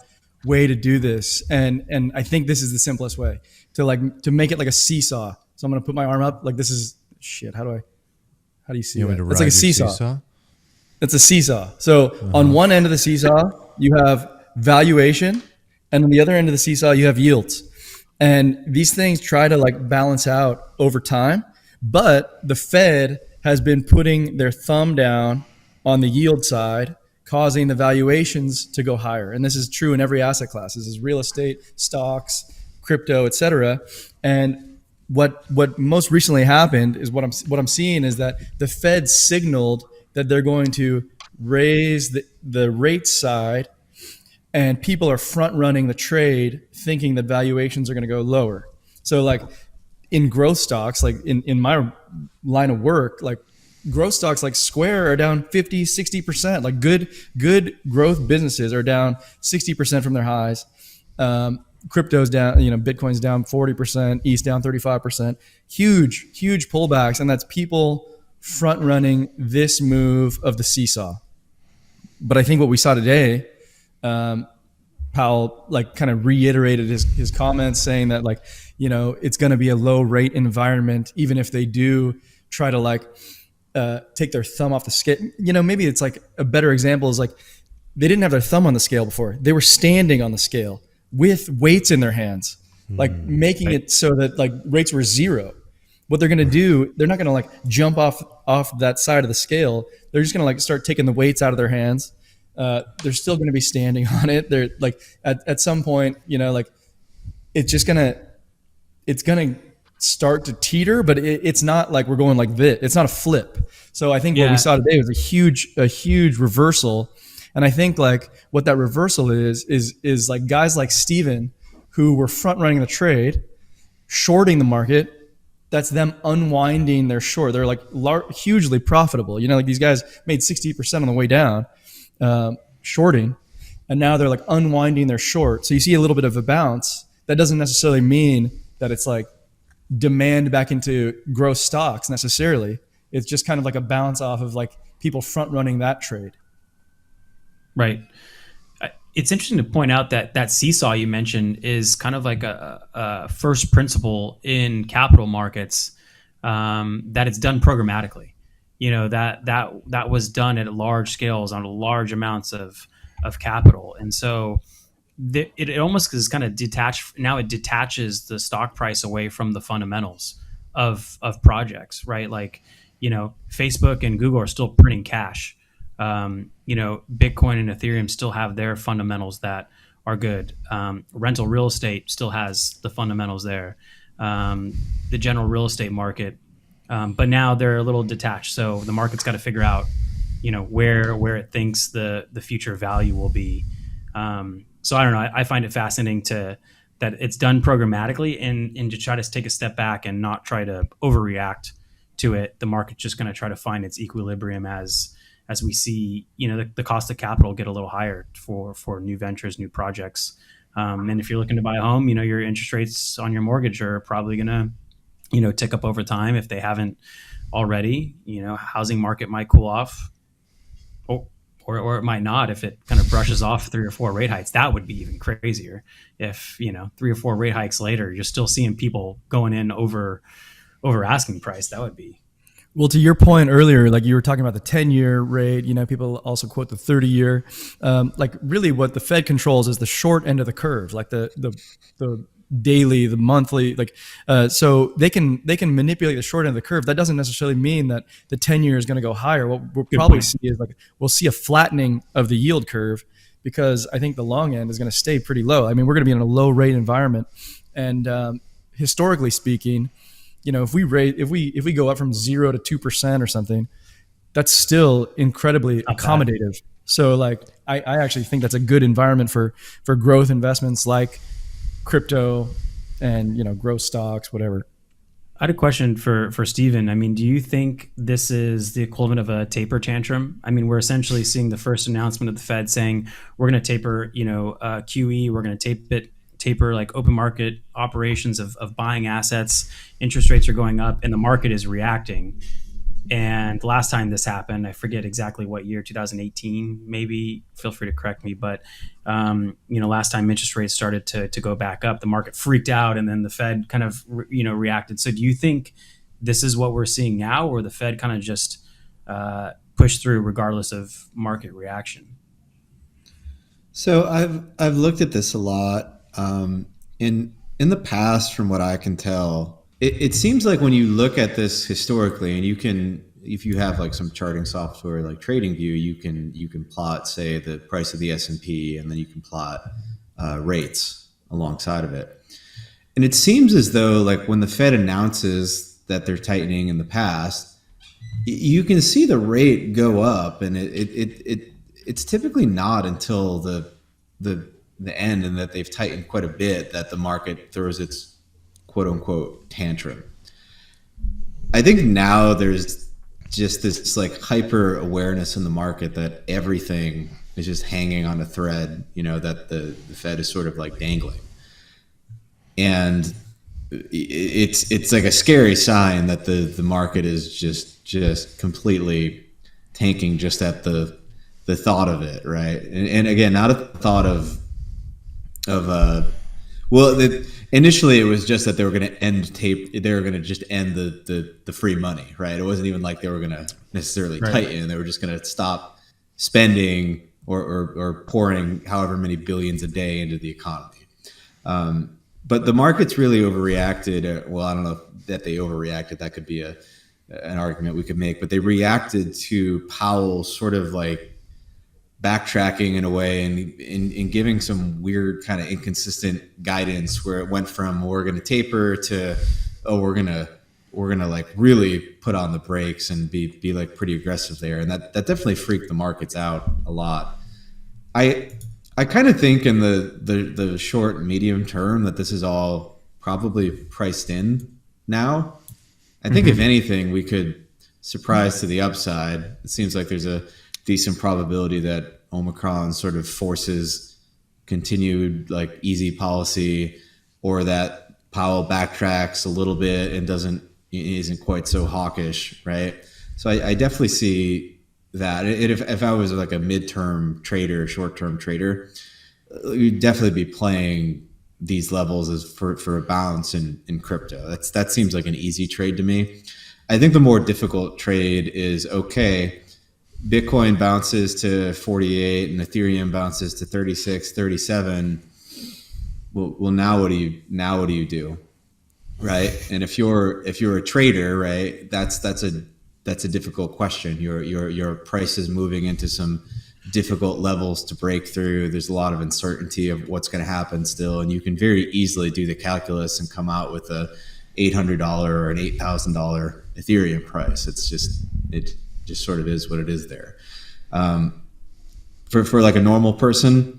way to do this. And I think this is the simplest way to make it like a seesaw. So I'm going to put my arm up like this is shit. How do you see that? It's like a seesaw. It's a seesaw. So on one end of the seesaw, you have valuation, and on the other end of the seesaw, you have yields. And these things try to like balance out over time, but the Fed has been putting their thumb down on the yield side, causing the valuations to go higher. And this is true in every asset class. This is real estate, stocks, crypto, et cetera. And what most recently happened is what I'm seeing is that the Fed signaled that they're going to raise the rate side, and people are front running the trade thinking that valuations are going to go lower. So like in growth stocks, like in my line of work, like growth stocks like Square are down 50, 60%. Like good growth businesses are down 60% from their highs. Crypto's down, Bitcoin's down 40%, ETH down 35%. Huge pullbacks. And that's people front running this move of the seesaw. But I think what we saw today, Powell like kind of reiterated his comments saying that like, it's going to be a low rate environment, even if they do try to like take their thumb off the scale. Maybe it's like a better example is like they didn't have their thumb on the scale before. They were standing on the scale with weights in their hands, like making it so that like rates were zero. What they're going to do, they're not going to like jump off that side of the scale. They're just going to like start taking the weights out of their hands. They're still going to be standing on it. They're like at some point, like it's going to start to teeter, but it's not like we're going like this. It's not a flip. So I think what we saw today was a huge reversal. And I think like what that reversal is like guys like Steven who were front running the trade, shorting the market. That's them unwinding their short. They're like hugely profitable. Like these guys made 60% on the way down, shorting, and now they're like unwinding their short. So you see a little bit of a bounce. That doesn't necessarily mean that it's like demand back into growth stocks necessarily. It's just kind of like a bounce off of like people front running that trade. Right. It's interesting to point out that seesaw you mentioned is kind of like a first principle in capital markets, that it's done programmatically. That was done at large scales on large amounts of capital, and so it almost is kind of detached. Now it detaches the stock price away from the fundamentals of projects, right? Like Facebook and Google are still printing cash. Bitcoin and Ethereum still have their fundamentals that are good. Rental real estate still has the fundamentals there. The general real estate market, but now they're a little detached. So the market's got to figure out, where it thinks the future value will be. So I don't know. I find it fascinating that it's done programmatically and to try to take a step back and not try to overreact to it. The market's just going to try to find its equilibrium as we see, the cost of capital get a little higher for new ventures, new projects. And if you're looking to buy a home, your interest rates on your mortgage are probably going to, tick up over time if they haven't already. Housing market might cool off, or it might not if it kind of brushes off 3 or 4 rate hikes. That would be even crazier if, 3 or 4 rate hikes later, you're still seeing people going in over asking price. That would be. Well, to your point earlier, like you were talking about the 10-year rate, people also quote the 30-year. Like really what the Fed controls is the short end of the curve, like the daily, the monthly, like so they can manipulate the short end of the curve. That doesn't necessarily mean that the 10-year is going to go higher. What we'll probably see is like we'll see a flattening of the yield curve because I think the long end is going to stay pretty low. I mean, we're going to be in a low rate environment, and historically speaking, if we go up from 0 to 2% or something, that's still incredibly accommodative. So like, I actually think that's a good environment for growth investments like crypto and, growth stocks, whatever. I had a question for Steven. I mean, do you think this is the equivalent of a taper tantrum? I mean, we're essentially seeing the first announcement of the Fed saying we're going to taper, QE, we're going to taper like open market operations of buying assets. Interest rates are going up and the market is reacting. And last time this happened, I forget exactly what year, 2018, maybe, feel free to correct me. But, last time interest rates started to go back up, the market freaked out and then the Fed kind of, reacted. So do you think this is what we're seeing now, or the Fed kind of just pushed through regardless of market reaction? So I've looked at this a lot. In the past, from what I can tell, it seems like when you look at this historically, and you can, if you have like some charting software like TradingView, you can plot, say, the price of the S&P, and then you can plot rates alongside of it. And it seems as though like when the Fed announces that they're tightening in the past, you can see the rate go up, and it's typically not until the end, and that they've tightened quite a bit, that the market throws its quote unquote tantrum. I think now there's just this like hyper awareness in the market that everything is just hanging on a thread, that the Fed is sort of like dangling. And it's like a scary sign that the market is just completely tanking just at the thought of it, right? And again, not a thought of initially it was just that they were going to end they were going to just end the free money, right? It wasn't even like they were going to necessarily tighten. They were just going to stop spending or pouring however many billions a day into the economy. But the market's really overreacted. Well, I don't know that they overreacted. That could be an argument we could make, but they reacted to Powell sort of like backtracking in a way, and in giving some weird kind of inconsistent guidance, where it went from we're going to taper to we're gonna like really put on the brakes and be like pretty aggressive there, and that definitely freaked the markets out a lot. I kind of think in the short and medium term that this is all probably priced in now. I think if anything, we could surprise to the upside. It seems like there's a decent probability that Omicron sort of forces continued like easy policy, or that Powell backtracks a little bit and isn't quite so hawkish, right? So I definitely see that. If I was like a midterm trader, short-term trader, you'd definitely be playing these levels as for a bounce in crypto. That seems like an easy trade to me. I think the more difficult trade is, okay, Bitcoin bounces to 48 and Ethereum bounces to 36, 37. Well, now what do you do? Right. And if you're a trader, right, that's a difficult question. Your price is moving into some difficult levels to break through. There's a lot of uncertainty of what's going to happen still. And you can very easily do the calculus and come out with a $800 or an $8,000 Ethereum price. It just sort of is what it is there. For like a normal person,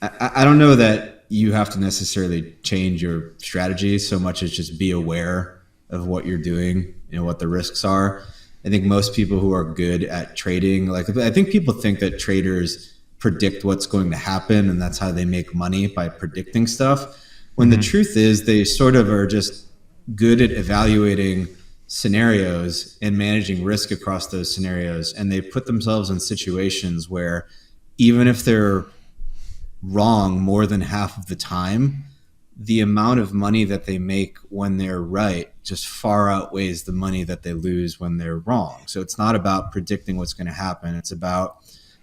I don't know that you have to necessarily change your strategy so much as just be aware of what you're doing and what the risks are. I think most people who are good at trading, I think people think that traders predict what's going to happen and that's how they make money, by predicting stuff. When the truth is they sort of are just good at evaluating scenarios and managing risk across those scenarios. And they put themselves in situations where even if they're wrong more than half of the time, the amount of money that they make when they're right just far outweighs the money that they lose when they're wrong. So it's not about predicting what's going to happen. It's about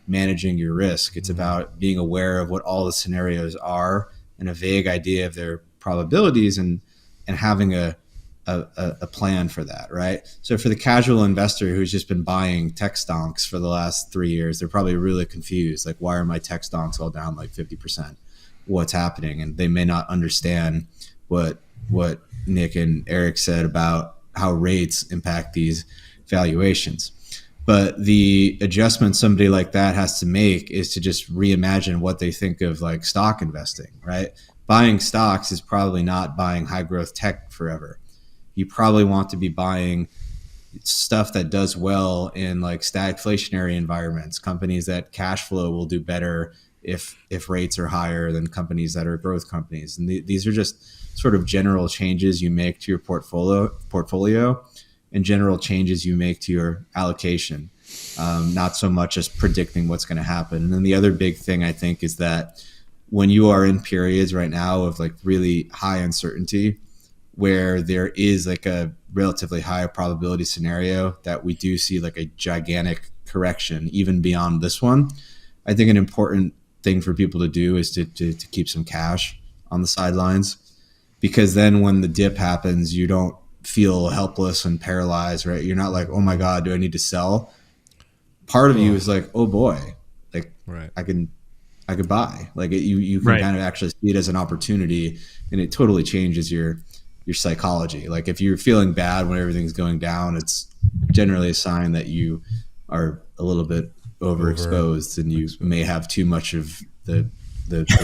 managing your risk. It's about being aware of what all the scenarios are and a vague idea of their probabilities, and having a plan for that, right? So for the casual investor who's just been buying tech stonks for the last 3 years, they're probably really confused. Like, why are my tech stonks all down like 50%? What's happening? And they may not understand what Nick and Eric said about how rates impact these valuations. But the adjustment somebody like that has to make is to just reimagine what they think of like stock investing, right? Buying stocks is probably not buying high growth tech forever. You probably want to be buying stuff that does well in like stagflationary environments, companies that cash flow will do better if rates are higher than companies that are growth companies. And these are just sort of general changes you make to your portfolio and general changes you make to your allocation, not so much as predicting what's going to happen. And then the other big thing I think is that when you are in periods right now of like really high uncertainty, where there is like a relatively high probability scenario that we do see like a gigantic correction even beyond this one, I think an important thing for people to do is to keep some cash on the sidelines, because then when the dip happens, you don't feel helpless and paralyzed, right? You're not like, oh my God, do I need to sell? Part of you is like, oh boy, like right. I could buy. Like you can kind of actually see it as an opportunity, and it totally changes your psychology. Like if you're feeling bad when everything's going down, it's generally a sign that you are a little bit overexposed and you may have too much of the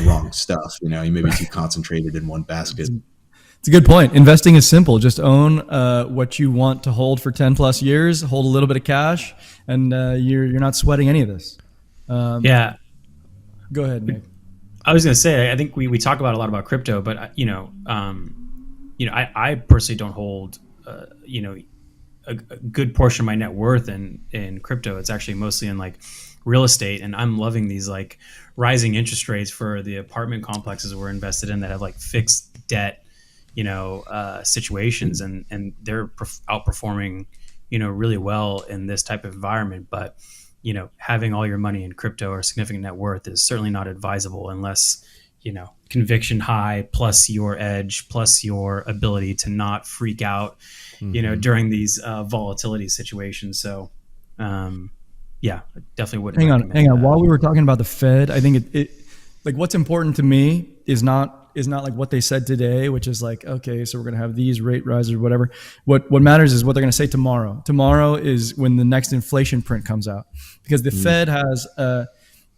wrong stuff. You know, you may be too concentrated in one basket. It's a good point. Investing is simple. Just own what you want to hold for 10 plus years, hold a little bit of cash, and you're not sweating any of this. Yeah. Go ahead, Nick. I was going to say, I think we talk about a lot about crypto, but I personally don't hold, a good portion of my net worth in crypto. It's actually mostly in like real estate, and I'm loving these like rising interest rates for the apartment complexes we're invested in that have like fixed debt, situations, and they're outperforming, really well in this type of environment. But, having all your money in crypto or significant net worth is certainly not advisable unless, conviction high plus your edge plus your ability to not freak out, during these volatility situations. So, yeah, I definitely wouldn't. Hang on. While we were talking about the Fed, I think it like what's important to me is not like what they said today, which is like, okay, so we're going to have these rate rises or whatever. What matters is what they're going to say tomorrow. Tomorrow is when the next inflation print comes out, because the Fed has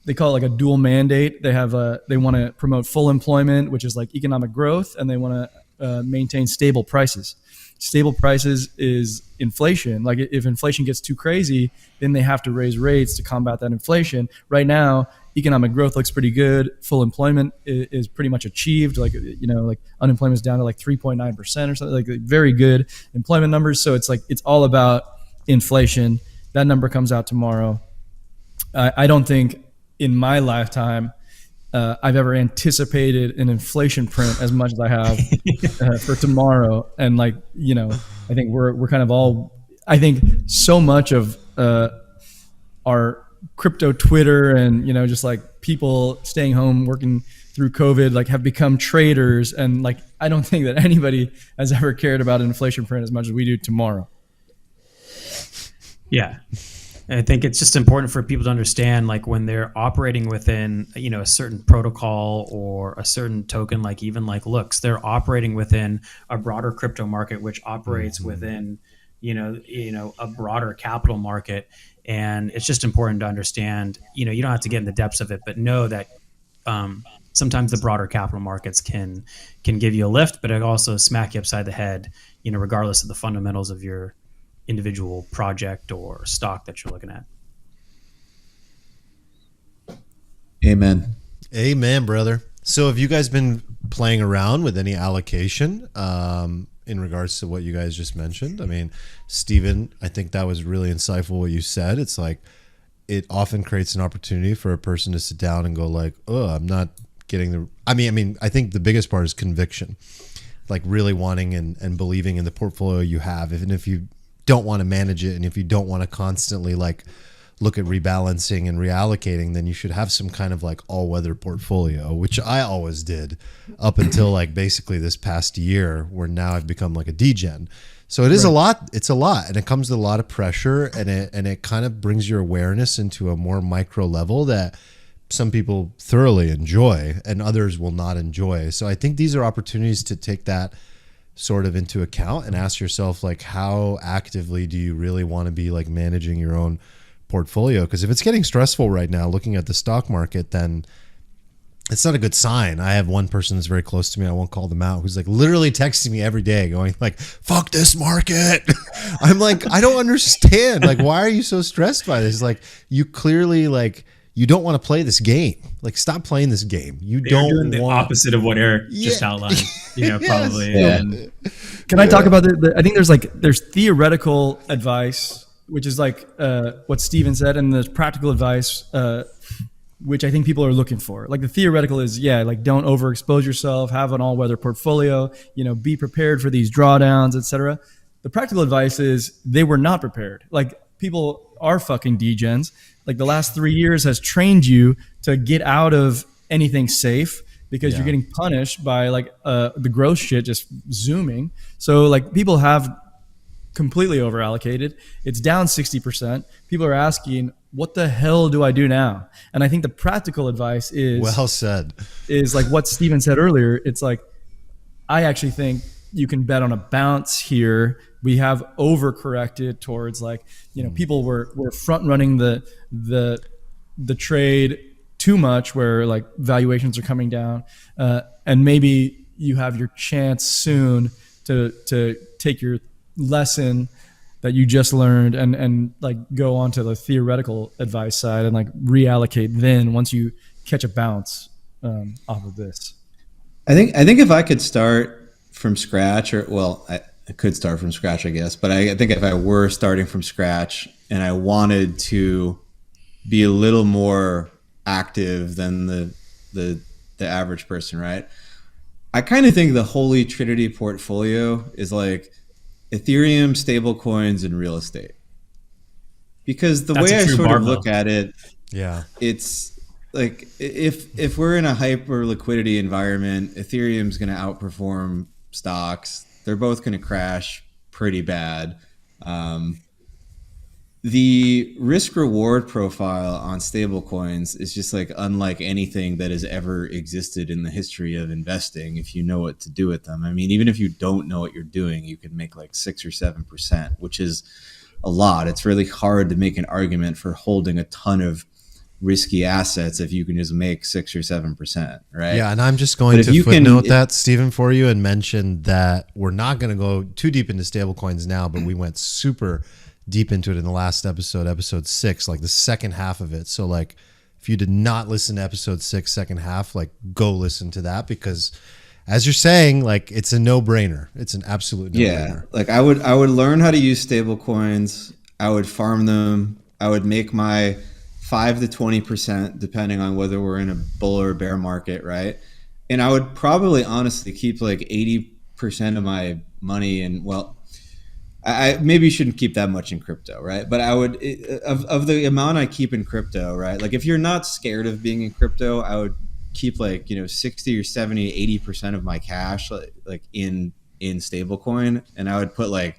they call it like a dual mandate. They have they want to promote full employment, which is like economic growth, and they want to maintain stable prices. Stable prices is inflation. Like if inflation gets too crazy, then they have to raise rates to combat that inflation. Right now, economic growth looks pretty good. Full employment is pretty much achieved. Like, like unemployment is down to like 3.9% or something, like very good employment numbers. So it's like, it's all about inflation. That number comes out tomorrow. I don't think in my lifetime, I've ever anticipated an inflation print as much as I have for tomorrow. And like, I think we're kind of all, I think so much of our crypto Twitter and, just like people staying home, working through COVID, like have become traders. And like, I don't think that anybody has ever cared about an inflation print as much as we do tomorrow. Yeah. And I think it's just important for people to understand, like when they're operating within, a certain protocol or a certain token, like even like Looks, they're operating within a broader crypto market, which operates within, a broader capital market. And it's just important to understand, you don't have to get in the depths of it, but know that sometimes the broader capital markets can give you a lift, but it also smack you upside the head, regardless of the fundamentals of your individual project or stock that you're looking at. Amen, brother. So have you guys been playing around with any allocation in regards to what you guys just mentioned? I mean, Steven, I think that was really insightful what you said. It's like it often creates an opportunity for a person to sit down and go like, oh, I'm not getting the I think the biggest part is conviction, like really wanting and believing in the portfolio you have, even if you don't want to manage it, and if you don't want to constantly like look at rebalancing and reallocating, then you should have some kind of like all-weather portfolio, which I always did up until like basically this past year, where now I've become like a degen. So it is a lot. It's a lot, and it comes with a lot of pressure, and it kind of brings your awareness into a more micro level that some people thoroughly enjoy and others will not enjoy. So I think these are opportunities to take that sort of into account and ask yourself, like, how actively do you really want to be like managing your own portfolio? Because if it's getting stressful right now looking at the stock market, then it's not a good sign. I have one person that's very close to me, I won't call them out, who's like literally texting me every day going like, fuck this market. I'm like, I don't understand. Like, why are you so stressed by this? Like, you clearly like, you don't want to play this game. Like, stop playing this game. They're doing the opposite of what Eric just outlined. Probably. Yeah. Can I talk about I think there's theoretical advice, which is like what Steven said, and there's practical advice, which I think people are looking for. Like the theoretical is, like don't overexpose yourself, have an all-weather portfolio, be prepared for these drawdowns, etc. The practical advice is they were not prepared. Like people are fucking degens. Like the last 3 years has trained you to get out of anything safe because you're getting punished by like the gross shit just zooming. So like people have completely over allocated. It's down 60%. People are asking, what the hell do I do now? And I think the practical advice is, well said, is like what Steven said earlier. It's like, I actually think you can bet on a bounce here. We have overcorrected towards like, people were front running the trade too much where like valuations are coming down. And maybe you have your chance soon to take your lesson that you just learned and like go on to the theoretical advice side and like reallocate then once you catch a bounce off of this. I think if I could start from scratch, I could start from scratch, I guess, but I think if I were starting from scratch and I wanted to be a little more active than the average person, right? I kind of think the Holy Trinity portfolio is like Ethereum, stable coins, and real estate. Because the way I sort of look at it, it's like if we're in a hyper liquidity environment, Ethereum's going to outperform stocks. They're both going to crash pretty bad. The risk reward profile on stable coins is just like unlike anything that has ever existed in the history of investing. If you know what to do with them, I mean, even if you don't know what you're doing, you can make like 6 or 7%, which is a lot. It's really hard to make an argument for holding a ton of risky assets if you can just make 6 or 7%, right? Yeah, and I'm just going to footnote that, Stephen, for you and mention that we're not going to go too deep into stablecoins now, but we went super deep into it in the last episode 6, like the second half of it. So like if you did not listen to episode 6 second half, like go listen to that, because as you're saying, like it's a no-brainer. It's an absolute no-brainer. Like I would learn how to use stable coins. I would farm them. I would make my 5 to 20% depending on whether we're in a bull or bear market, right? And I would probably honestly keep like 80% of my money in, I maybe shouldn't keep that much in crypto, right? But I would, of the amount I keep in crypto, right? Like if you're not scared of being in crypto, I would keep like, 60 or 70, 80% of my cash like in stablecoin. And I would put like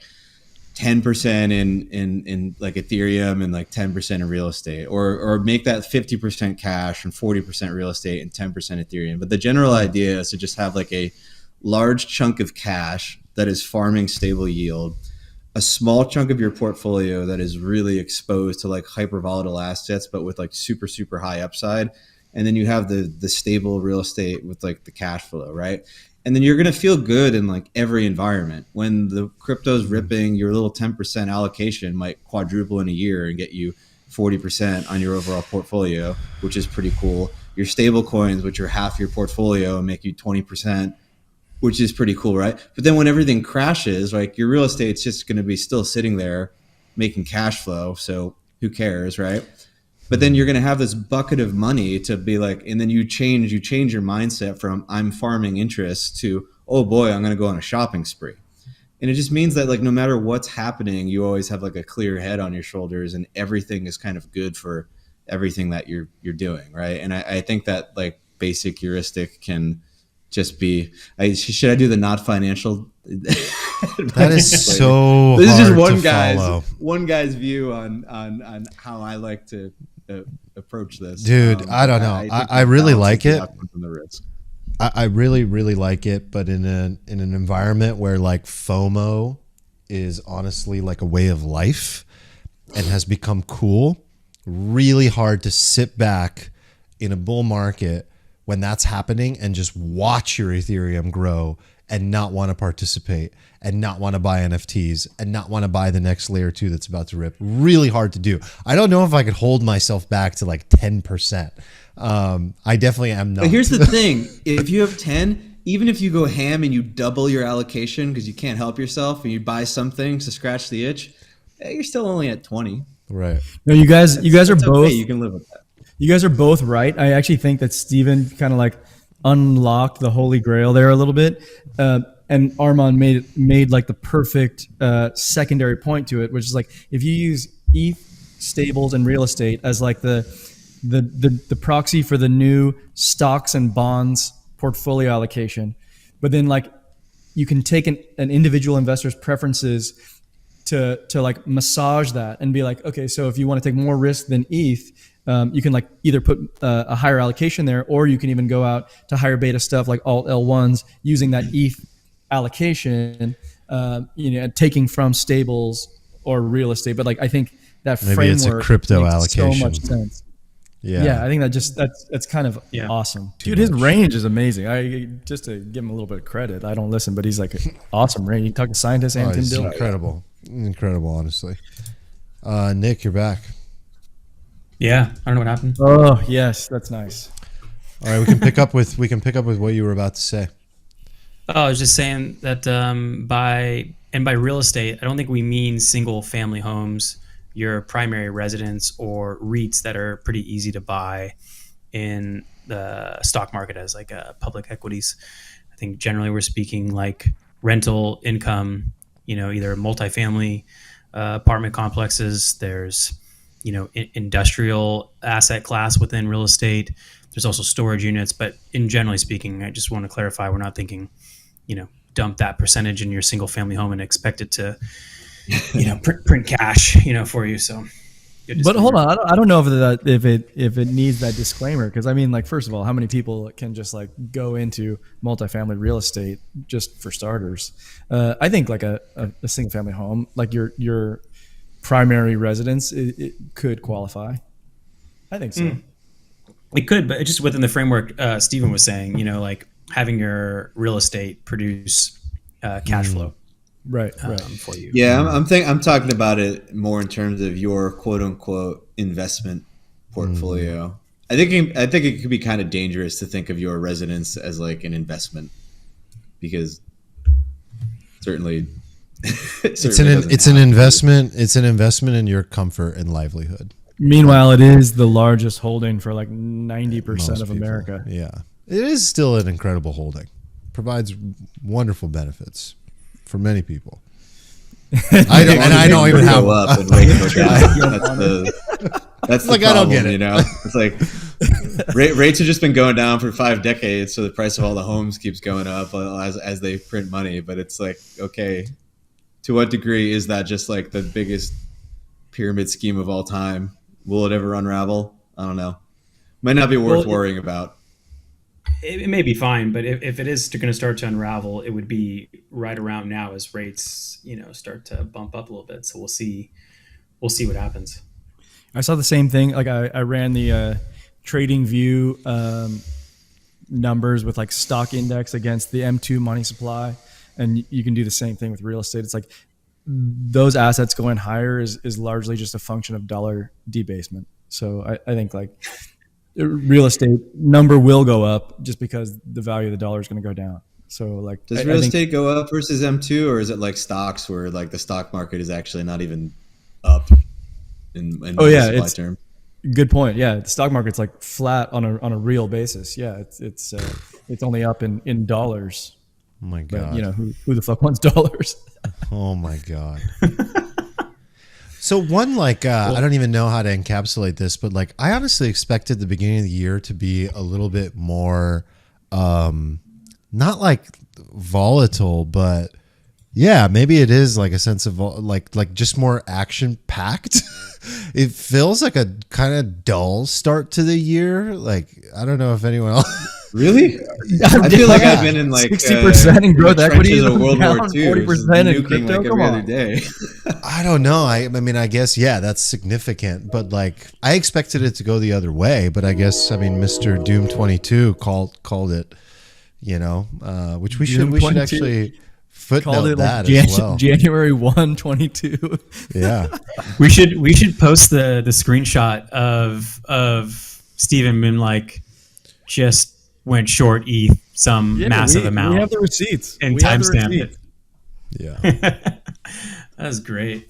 10% in like Ethereum and like 10% in real estate, or make that 50% cash and 40% real estate and 10% Ethereum. But the general idea is to just have like a large chunk of cash that is farming stable yield, a small chunk of your portfolio that is really exposed to like hyper volatile assets, but with like super, super high upside. And then you have the stable real estate with like the cash flow, right? And then you're going to feel good in like every environment. When the crypto's ripping, your little 10% allocation might quadruple in a year and get you 40% on your overall portfolio, which is pretty cool. Your stable coins, which are half your portfolio, and make you 20%, which is pretty cool, right? But then when everything crashes, like your real estate's just going to be still sitting there making cash flow. So who cares, right? But then you're going to have this bucket of money to be like, and then you change your mindset from I'm farming interest to, oh boy, I'm going to go on a shopping spree. And it just means that like no matter what's happening, you always have like a clear head on your shoulders, and everything is kind of good for everything that you're doing, right? And I think that like basic heuristic can just be, should I do the not financial? That is so this hard is just to one guy's view on how I like to approach this. Dude, I don't know. I really like it. I really, really like it, but in an environment where like FOMO is honestly like a way of life and has become cool, really hard to sit back in a bull market when that's happening and just watch your Ethereum grow and not want to participate and not want to buy NFTs and not want to buy the next layer 2 that's about to rip. Really hard to do. I don't know if I could hold myself back to like 10%. I definitely am not. But here's the thing. If you have 10, even if you go ham and you double your allocation because you can't help yourself and you buy some things to scratch the itch, you're still only at 20. Right. No, you guys are both. Okay. You can live with that. You guys are both right. I actually think that Steven kind of like unlocked the holy grail there a little bit. And Armand made like the perfect secondary point to it, which is like if you use ETH, stables, and real estate as like the proxy for the new stocks and bonds portfolio allocation, but then like you can take an individual investor's preferences to like massage that and be like, okay, so if you want to take more risk than ETH, you can like either put a higher allocation there, or you can even go out to higher beta stuff like alt L1s using that ETH allocation, taking from stables or real estate. But like I think that maybe framework it's a crypto makes allocation. so much sense. Yeah, I think that's kind of awesome. Dude, his range is amazing. I just to give him a little bit of credit. I don't listen, but he's like awesome range. You talk to scientists and Tim Dill. Incredible, honestly. Nick, you're back. Yeah, I don't know what happened. Oh yes, that's nice. All right, we can pick up with what you were about to say. Oh, I was just saying that by real estate, I don't think we mean single family homes, your primary residence, or REITs that are pretty easy to buy in the stock market as like public equities. I think generally we're speaking like rental income, either multifamily apartment complexes. There's, industrial asset class within real estate. There's also storage units, but in generally speaking, I just want to clarify, we're not thinking, dump that percentage in your single family home and expect it to, print cash, for you. So, but hold on, I don't know if it needs that disclaimer, because I mean, like, first of all, how many people can just like go into multifamily real estate just for starters? I think like a single family home, like your primary residence, it could qualify. I think so. It could, but just within the framework Stephen was saying, like having your real estate produce cash flow. Right. For you. Yeah, I'm talking about it more in terms of your quote unquote investment portfolio. I think it could be kind of dangerous to think of your residence as like an investment, because certainly it's an investment. It's an investment in your comfort and livelihood. Meanwhile, it is the largest holding for like 90% of America. Yeah, it is still an incredible holding. Provides wonderful benefits for many people. I don't even have up and rates go down. That's the like, problem, I don't get it. It's like rates have just been going down for 5 decades, so the price of all the homes keeps going up as they print money. But it's like, okay, to what degree is that just like the biggest pyramid scheme of all time? Will it ever unravel? I don't know. Might not be worth worrying about. It may be fine, but if it is going to start to unravel, it would be right around now as rates, start to bump up a little bit. So we'll see what happens. I saw the same thing. Like I ran the Trading View numbers with like stock index against the M2 money supply, and you can do the same thing with real estate. It's like those assets going higher is largely just a function of dollar debasement. So I think like real estate number will go up just because the value of the dollar is going to go down. So like, does real estate go up versus M2, or is it like stocks where like the stock market is actually not even up in supply term? Good point. Yeah, the stock market's like flat on a real basis. Yeah, it's only up in dollars. Oh my god! But, who the fuck wants dollars? Oh my god! So one like I don't even know how to encapsulate this, but like I honestly expected the beginning of the year to be a little bit more, not like volatile, but yeah, maybe it is like a sense of like just more action packed. It feels like a kind of dull start to the year. Like I don't know if anyone else Really? I feel like I've been in like 60% in growth equity of World War II, 40% in nuking crypto. like every other day. I don't know. I mean, I guess, yeah, that's significant. But like, I expected it to go the other way. But I guess, I mean, Mr. Doom 22 called it, you know, which we should actually footnote it that like as well. January 1, 22. Yeah. We should post the screenshot of Steven being like, just went short ETH massive amount. We have the receipts. And timestamped it. Yeah. That was great.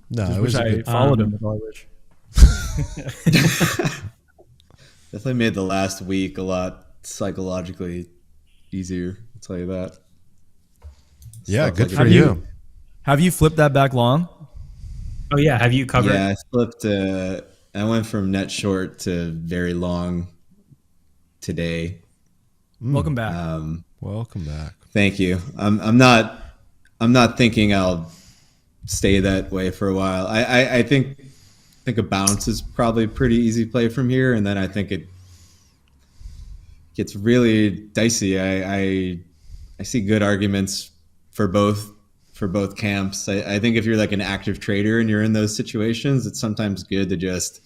No, Just it was wish a I good, followed him with all rich. Definitely made the last week a lot psychologically easier. I'll tell you that. yeah, Stuff good like for it. you. Have you flipped that back long? Oh yeah, have you covered? Yeah, I flipped. I went from net short to very long today. Welcome back. Welcome back. Thank you. I'm not thinking I'll stay that way for a while. I think a bounce is probably a pretty easy play from here, and then I think it gets really dicey. I see good arguments for both camps. I think if you're like an active trader and you're in those situations, it's sometimes good to just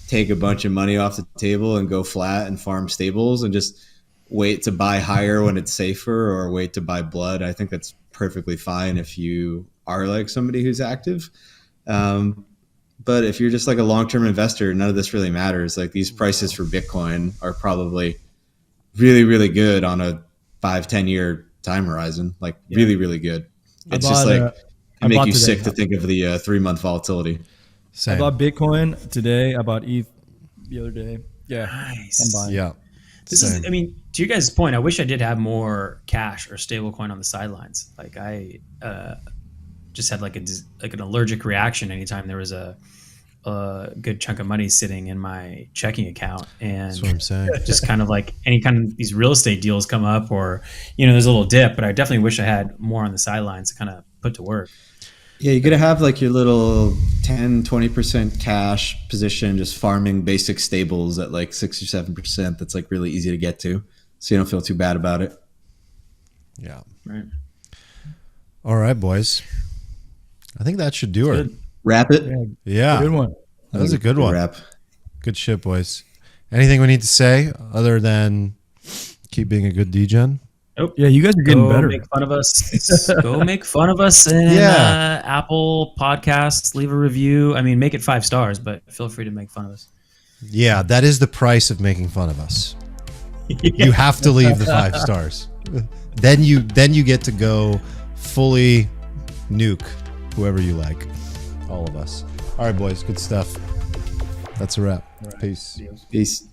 take a bunch of money off the table and go flat and farm stables and just wait to buy higher when it's safer, or wait to buy blood. I think that's perfectly fine if you are like somebody who's active. But if you're just like a long-term investor, none of this really matters. Like, these prices for Bitcoin are probably really, really good on a 5-10 year time horizon. Like, really, really good. It's just like, it make you sick to think of the 3-month volatility. Same. I bought Bitcoin today. I bought ETH the other day. Yeah. Nice. I'm buying. Yeah. This Same. is, I mean, to your guys' point, I wish I did have more cash or stable coin on the sidelines. Like, I just had like an allergic reaction anytime there was a good chunk of money sitting in my checking account, and That's what I'm saying. just kind of like any kind of these real estate deals come up, or there's a little dip, but I definitely wish I had more on the sidelines to kind of put to work. Yeah, you got to have like your little 10-20% cash position, just farming basic stables at like 6 or 7%. That's like really easy to get to, so you don't feel too bad about it. Yeah. Right. All right, boys. I think that should do it. Wrap it. Yeah. Good one. That was a good one. Wrap. Good shit, boys. Anything we need to say other than keep being a good degen? Nope. Yeah, you guys are getting better. Make fun of us. Go make fun of us in Apple Podcasts. Leave a review. I mean, make it 5 stars, but feel free to make fun of us. Yeah, that is the price of making fun of us. You have to leave the 5 stars. Then you get to go fully nuke whoever you like. All of us. All right, boys. Good stuff. That's a wrap. Peace. Peace.